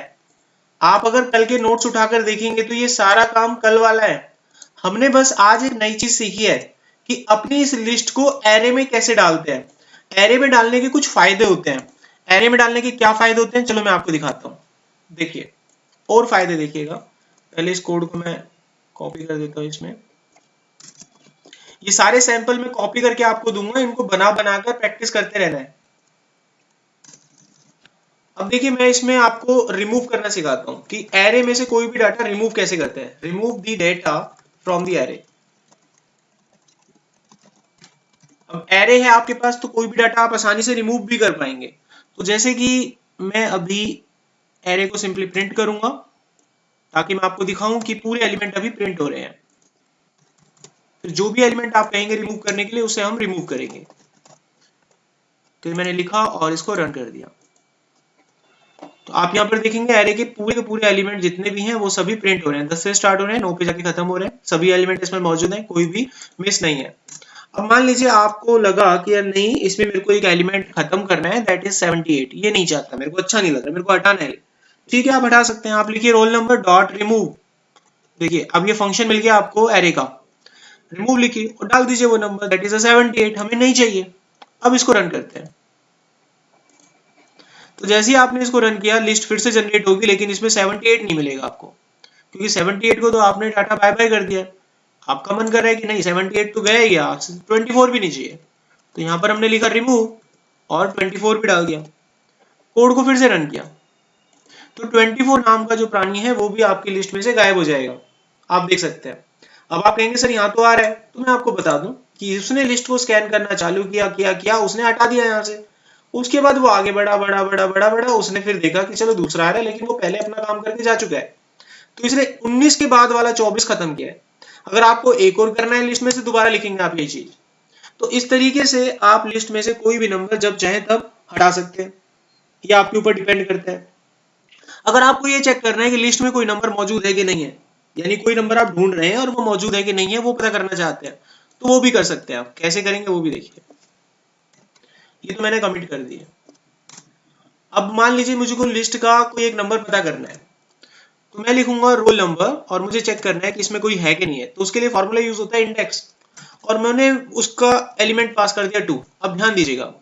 आप अगर कल के नोट्स उठाकर देखेंगे तो ये सारा काम कल वाला है। हमने बस आज एक नई चीज सीखी है कि अपनी इस लिस्ट को एरे में कैसे डालते हैं। एरे में डालने के कुछ फायदे होते हैं। एरे में डालने के क्या फायदे होते हैं, चलो मैं आपको दिखाता हूँ। देखिए और फायदे देखिएगा। पहले इस कोड को मैं कॉपी कर देता हूँ इसमें। ये सारे सैंपल मैं कॉपी करके आपको दूंगा, इनको बना बनाकर प्रैक्टिस करते रहना है। अब देखिए मैं इसमें आपको रिमूव करना सिखाता हूँ कि एरे में से कोई भी डाटा रिमूव कैसे करते हैं। Remove the data from the array. अब एरे है आपके पास तो कोई भी डाटा आप आसानी से रिमूव भी कर पाएंगे। तो जैसे कि मैं अभी एरे को सिंपली प्रिंट करूंगा ताकि मैं आपको दिखाऊं कि पूरे एलिमेंट अभी प्रिंट हो रहे हैं। फिर जो भी एलिमेंट आप कहेंगे रिमूव करने के लिए उसे हम रिमूव करेंगे। तो मैंने लिखा और इसको रन कर दिया। तो आप यहाँ पर देखेंगे एरे के पूरे एलिमेंट जितने भी हैं वो सभी प्रिंट हो रहे हैं। 10 से स्टार्ट हो रहे हैं, 9 पे जाके खत्म हो रहे हैं। सभी एलिमेंट इसमें मौजूद हैं, कोई भी मिस नहीं है। अब मान लीजिए आपको लगा कि यार नहीं, इसमें मेरे को एक एलिमेंट खत्म करना है, दैट इज 78। ये नहीं चाहता, मेरे को अच्छा नहीं लग रहा, मेरे को हटाना है। ठीक है, आप हटा सकते हैं। आप लिखिए रोल नंबर डॉट रिमूव। देखिए अब ये फंक्शन मिल गया आपको एरे का। रिमूव लिखिए और डाल दीजिए वो नंबर, दैट इज 78। हमें नहीं चाहिए। अब इसको रन करते हैं। तो जैसे ही आपने इसको रन किया लिस्ट फिर से जनरेट होगी, लेकिन इसमें 78 नहीं मिलेगा आपको, क्योंकि 78 को तो आपने डाटा बाय बाय कर दिया। आपका मन कर रहा है कि नहीं 78 तो गया ही गया, 24 भी नहीं चाहिए। तो यहाँ पर हमने लिखा रिमूव और 24 भी डाल दिया। कोड को फिर से रन किया तो 24 नाम का जो प्राणी है वो भी आपकी लिस्ट में से गायब हो जाएगा। आप देख सकते हैं। अब आप कहेंगे सर यहाँ तो आ रहा है, तो मैं आपको बता दूं कि उसने लिस्ट को स्कैन करना चालू किया, उसने हटा दिया यहाँ से। उसके बाद वो आगे बढ़ा, उसने फिर देखा कि चलो दूसरा आ रहा है, लेकिन वो पहले अपना काम करके जा चुका है। तो इसने 19 के बाद वाला 24 खत्म किया है। अगर आपको एक और करना है लिस्ट में से, दोबारा लिखेंगे आप ये चीज। तो इस तरीके से आप लिस्ट में से कोई भी नंबर जब चाहे तब हटा सकते हैं। ये आपके ऊपर डिपेंड करता है। अगर आपको ये चेक करना है कि लिस्ट में कोई नंबर मौजूद है कि नहीं है, यानी कोई नंबर आप ढूंढ रहे हैं और वो मौजूद है कि नहीं है, वो पता करना चाहते हैं, तो वो भी कर सकते हैं। आप कैसे करेंगे वो भी देखिए। ये तो मैंने कमिट कर दिया। अब मान लीजिए मुझे कोई लिस्ट का कोई एक नंबर पता करना है, तो मैं लिखूंगा रोल नंबर और मुझे चेक करना है कि इसमें कोई है कि नहीं है। तो उसके लिए फॉर्मूला यूज होता है इंडेक्स, और मैंने उसका एलिमेंट पास कर दिया 2। अब ध्यान दीजिएगा,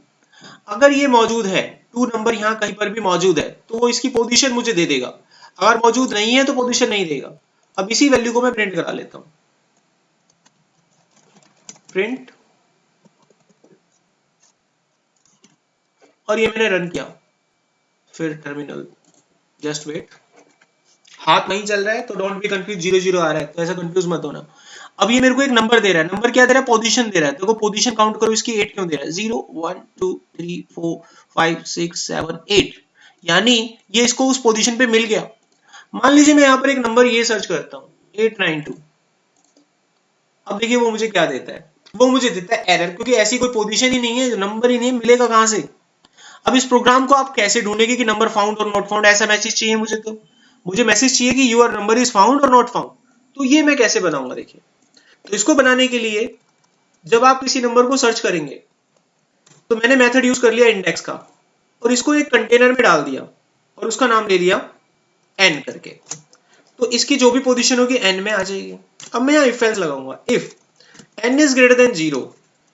अगर ये मौजूद है 2 नंबर यहाँ कहीं पर भी मौजूद है तो वो इसकी पोजीशन मुझे दे देगा। अगर मौजूद नहीं है तो पोजीशन नहीं देगा। अब इसी वैल्यू को मैं प्रिंट करा लेता हूं। प्रिंट, और ये मैंने रन किया। फिर टर्मिनल, जस्ट वेट। हाथ नहीं चल रहा है तो डोंट बी कंफ्यूज, 0 0 आ रहा है तो ऐसा कंफ्यूज मत होना। अब ये मेरे को एक नंबर दे रहा है। नंबर क्या दे रहा है? पोजीशन दे रहा है। देखो पोजीशन काउंट करो इसकी, 8 क्यों दे रहा है? 0 1 2 3 4 5 6 7 8, यानी ये इसको उस पोजीशन पे मिल गया। मान लीजिए मैं यहाँ पर एक नंबर ये सर्च करता हूँ 892। अब देखिए वो मुझे क्या देता है, वो मुझे देता है एरर, क्योंकि ऐसी कोई पोजीशन ही नहीं है, नंबर ही नहीं है, मिलेगा कहां से। अब इस प्रोग्राम को आप कैसे ढूंढेंगे कि नंबर फाउंड और नॉट फाउंड, ऐसा मैसेज चाहिए मुझे। तो मुझे मैसेज चाहिए कि योर नंबर इज फाउंड और नॉट फाउंड। तो ये मैं कैसे बनाऊंगा? देखिए, तो इसको बनाने के लिए जब आप किसी नंबर को सर्च करेंगे तो मैंने मेथड यूज कर लिया इंडेक्स का, और इसको एक कंटेनर में डाल दिया और उसका नाम ले लिया n करके। तो इसकी जो भी पोजीशन होगी n में आ जाएगी। अब मैं यहाँ इफ एल्स लगाऊंगा, if n is greater than 0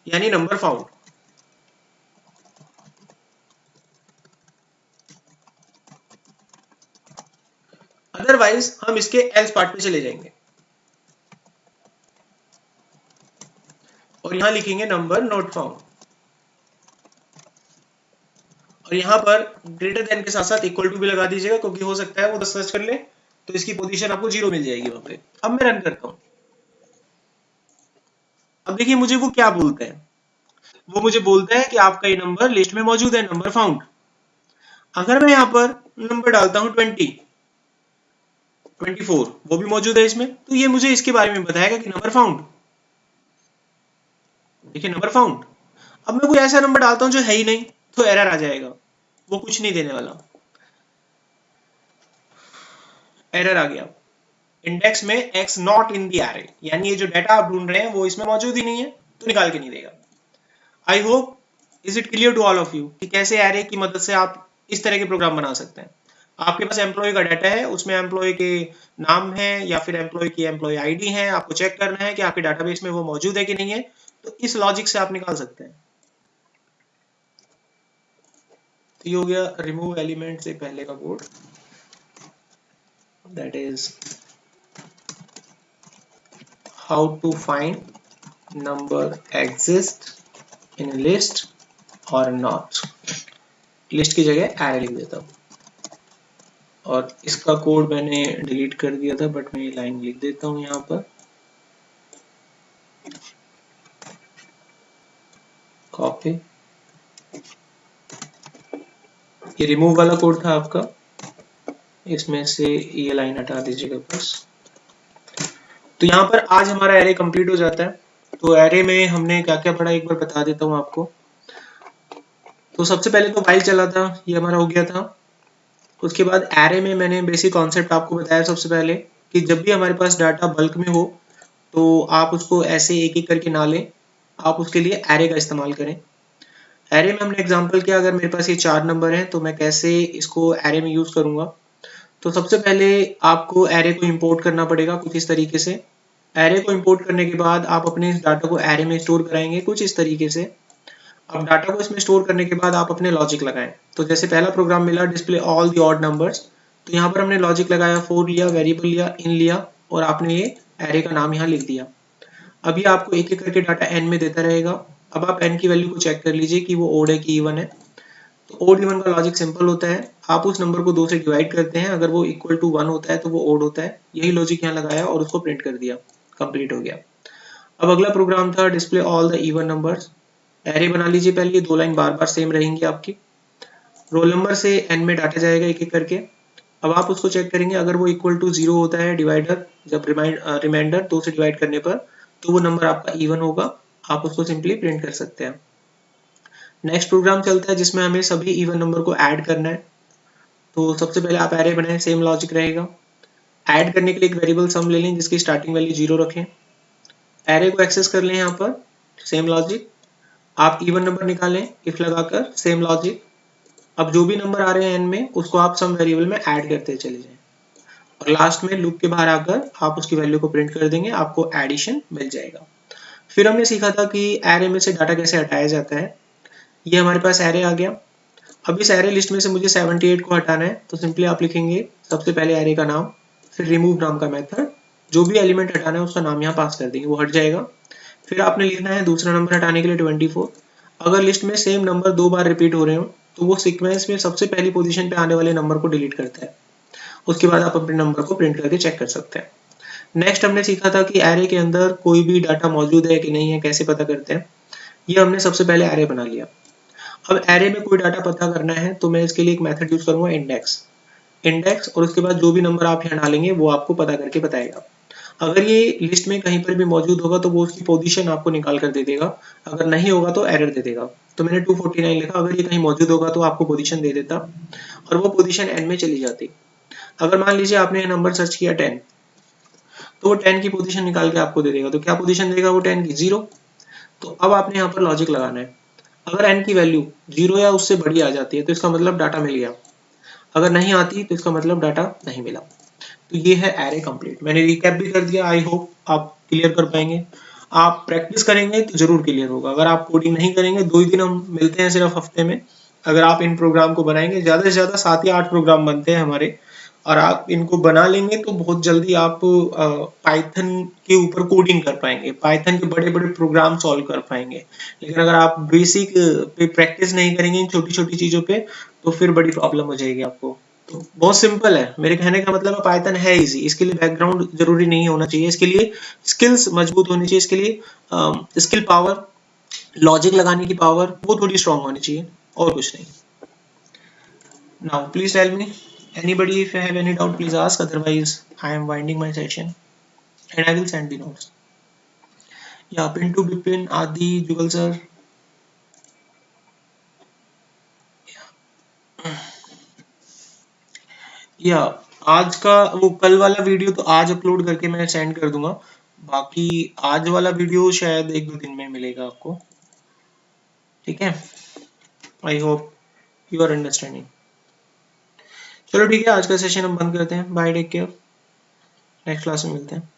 यानी नंबर फाउंड। अदरवाइज हम इसके एल्स पार्ट में चले जाएंगे और यहां लिखेंगे नंबर नॉट फाउंड, और यहां पर ग्रेटर देन के साथ साथ इक्वल टू भी लगा दीजिएगा, क्योंकि हो सकता है वो 10 सर्च कर ले तो इसकी पोजीशन आपको 0 मिल जाएगी वहां पे। अब मैं रन करता हूं। अब देखिए मुझे वो क्या बोलता है, वो मुझे बोलता है कि आपका ये नंबर लिस्ट में मौजूद है, नंबर फाउंड। अगर मैं यहाँ पर नंबर डालता हूं 24, वो भी मौजूद है इसमें, तो ये मुझे इसके बारे में बताएगा कि नंबर फाउंड। देखिए नंबर फाउंड। अब मैं कोई ऐसा नंबर डालता हूं जो है ही नहीं, तो एरर आ जाएगा, वो कुछ नहीं देने वाला, एरर आ गया। इंडेक्स में x not in the array, यानी ये जो डाटा आप ढूंढ रहे हैं वो इसमें मौजूद ही नहीं है, तो निकाल के नहीं देगा। I hope is it clear to all of you कि कैसे एरे की मदद से आप इस तरह के प्रोग्राम बना सकते हैं। आपके पास एम्प्लॉय का डाटा है, उसमें एम्प्लॉय के नाम है या फिर एम्प्लॉय की एम्प्लॉय आईडी है, आपको चेक करना है कि आपके डाटाबेस में वो मौजूद है कि नहीं है, तो इस लॉजिक से आप निकाल सकते हैं। तो ये हो गया रिमूव एलिमेंट से पहले का code, that is how to find number exist in list और नॉट। लिस्ट की जगह एरे लिख देता हूँ, और इसका कोड मैंने डिलीट कर दिया था, बट मैं ये लाइन लिख देता हूँ यहाँ पर, कॉपी। ये रिमूव वाला कोड था आपका, इसमें से ये लाइन हटा दीजिएगा बस। तो यहाँ पर आज हमारा एरे कंप्लीट हो जाता है। तो एरे में हमने क्या क्या पढ़ा एक बार बता देता हूँ आपको। तो सबसे पहले तो व्हाइल चला था, ये हमारा हो गया था। उसके बाद एरे में मैंने बेसिक कॉन्सेप्ट आपको बताया सबसे पहले कि जब भी हमारे पास डाटा बल्क में हो तो आप उसको ऐसे एक एक करके ना लें, आप उसके लिए एरे का इस्तेमाल करें। एरे में हमने एग्जांपल किया, अगर मेरे पास ये 4 नंबर हैं तो मैं कैसे इसको एरे में यूज करूंगा। तो सबसे पहले आपको एरे को इंपोर्ट करना पड़ेगा कुछ इस तरीके से। एरे को इंपोर्ट करने के बाद आप अपने इस डाटा को एरे में स्टोर कराएंगे कुछ इस तरीके से। अब डाटा को इसमें स्टोर करने के बाद आप अपने लॉजिक लगाएं। तो जैसे पहला प्रोग्राम मिला display all the odd numbers, तो यहाँ पर हमने लॉजिक लगाया, फॉर लिया, वेरिएबल लिया, इन लिया, और आपने ये एरे का नाम यहाँ लिख दिया। अभी आपको एक एक करके डाटा एन में देता रहेगा। अब आप एन की वैल्यू को चेक कर लीजिए कि वो ओड है कि इवन है। तो ओड इवन का लॉजिक सिंपल होता है, आप उस नंबर को 2 से डिवाइड करते हैं, अगर वो इक्वल टू 1 होता है तो वो ओड होता है। यही लॉजिक यहाँ लगाया और उसको प्रिंट कर दिया, कंप्लीट हो गया। अब अगला प्रोग्राम था display all the even numbers. Array बना लीजिए पहले, ये 2 लाइन बार बार सेम रहेंगी आपकी। रोल नंबर से एन में डाटा जाएगा एक एक करके। अब आप उसको चेक करेंगे, अगर वो इक्वल टू 0 होता है डिवाइडर, जब रिमाइंडर 2 से डिवाइड करने पर, तो वो नंबर आपका इवन होगा। आप उसको सिंपली प्रिंट कर सकते हैं। नेक्स्ट प्रोग्राम चलता है जिसमें हमें सभी इवन नंबर को ऐड करना है। तो सबसे पहले आप एरे बनाएं, सेम लॉजिक रहेगा। ऐड करने के लिए एक वेरिएबल सम ले लें जिसकी स्टार्टिंग वैल्यू 0 रखें। एरे को एक्सेस कर लें, यहाँ पर सेम लॉजिक। आप इवन नंबर निकालें इफ लगाकर, सेम लॉजिक। अब जो भी नंबर आ रहे हैं एन में, उसको आप सम वेरिएबल में ऐड करते चले जाएं, और लास्ट में लूप के बाहर आकर आप उसकी वैल्यू को प्रिंट कर देंगे, आपको एडिशन मिल जाएगा। फिर हमने सीखा था कि एरे में से डाटा कैसे हटाया जाता है। ये हमारे पास एरे आ गया। अब इस एरे लिस्ट में से मुझे 78 को हटाना है, तो सिंपली आप लिखेंगे सबसे पहले एरे का नाम, फिर रिमूव नाम का मेथड, जो भी एलिमेंट हटाना है उसका नाम यहाँ पास कर देंगे, वो हट जाएगा। फिर आपने लिखना है दूसरा नंबर हटाने के लिए 24। अगर लिस्ट में सेम नंबर 2 बार रिपीट हो रहे हो तो वो सीक्वेंस में सबसे पहली पोजीशन पे आने वाले नंबर को डिलीट करता है। उसके बाद आप अपने नंबर को प्रिंट करके चेक कर सकते हैं। नेक्स्ट हमने सीखा था कि एरे के अंदर कोई भी डाटा मौजूद है कि नहीं है, कैसे पता करते हैं। ये हमने सबसे पहले एरे बना लिया। अब एरे में कोई डाटा पता करना है तो मैं इसके लिए एक मेथड यूज करूंगा, इंडेक्स, और उसके बाद जो भी नंबर आप यहाँ डालेंगे वो आपको पता करके बताएगा। अगर ये लिस्ट में कहीं पर भी मौजूद होगा तो वो उसकी पोजीशन आपको निकाल कर दे देगा, अगर नहीं होगा तो एरर दे देगा। तो मैंने 249 लिखा, अगर ये कहीं मौजूद होगा तो आपको पोजीशन दे देता और वो पोजीशन एन में चली जाती। अगर मान लीजिए आपने ये नंबर सर्च किया 10, तो वो 10 की पोजीशन निकाल के आपको दे देगा। तो क्या पोजीशन देगा वो 10 की? 0। तो अब आपने यहाँ पर लॉजिक लगाना है, अगर n की वैल्यू 0 या उससे बड़ी आ जाती है तो इसका मतलब डाटा मिल गया, अगर नहीं आती तो इसका मतलब डाटा नहीं मिला। तो ये है एरे कंप्लीट। मैंने रिकैप भी कर दिया, आई होप आप क्लियर कर पाएंगे। आप प्रैक्टिस करेंगे तो जरूर क्लियर होगा। अगर आप कोडिंग नहीं करेंगे, 2 ही दिन हम मिलते हैं सिर्फ हफ्ते में, अगर आप इन प्रोग्राम को बनाएंगे, ज्यादा से ज्यादा 7 या 8 प्रोग्राम बनते हैं हमारे, और आप इनको बना लेंगे तो बहुत जल्दी आप पाइथन के ऊपर कोडिंग कर पाएंगे, पाइथन के बड़े बड़े प्रोग्राम सॉल्व कर पाएंगे। लेकिन अगर आप बेसिक पे प्रैक्टिस नहीं करेंगे इन छोटी छोटी चीजों पे, तो फिर बड़ी प्रॉब्लम हो जाएगी आपको। तो बहुत सिंपल है, मेरे कहने का मतलब है पाइथन है इजी। इसके लिए बैकग्राउंड जरूरी नहीं होना चाहिए, इसके लिए स्किल्स मजबूत होनी चाहिए, इसके लिए स्किल पावर, लॉजिक लगाने की पावर वो थोड़ी स्ट्रांग होनी चाहिए, और कुछ नहीं। Now please tell me, anybody, if you have any doubt please ask, otherwise I am winding my session and I will send the notes. Yeah, Pintu, Bipin, Adi, Jugal sir. Yeah, आज का वो कल वाला video तो आज upload करके मैं send कर दूंगा, बाकी आज वाला वीडियो शायद 1-2 दिन में मिलेगा आपको, ठीक है। I hope you are understanding. चलो ठीक है, आज का सेशन हम बंद करते हैं। Bye, take care, next class में मिलते हैं।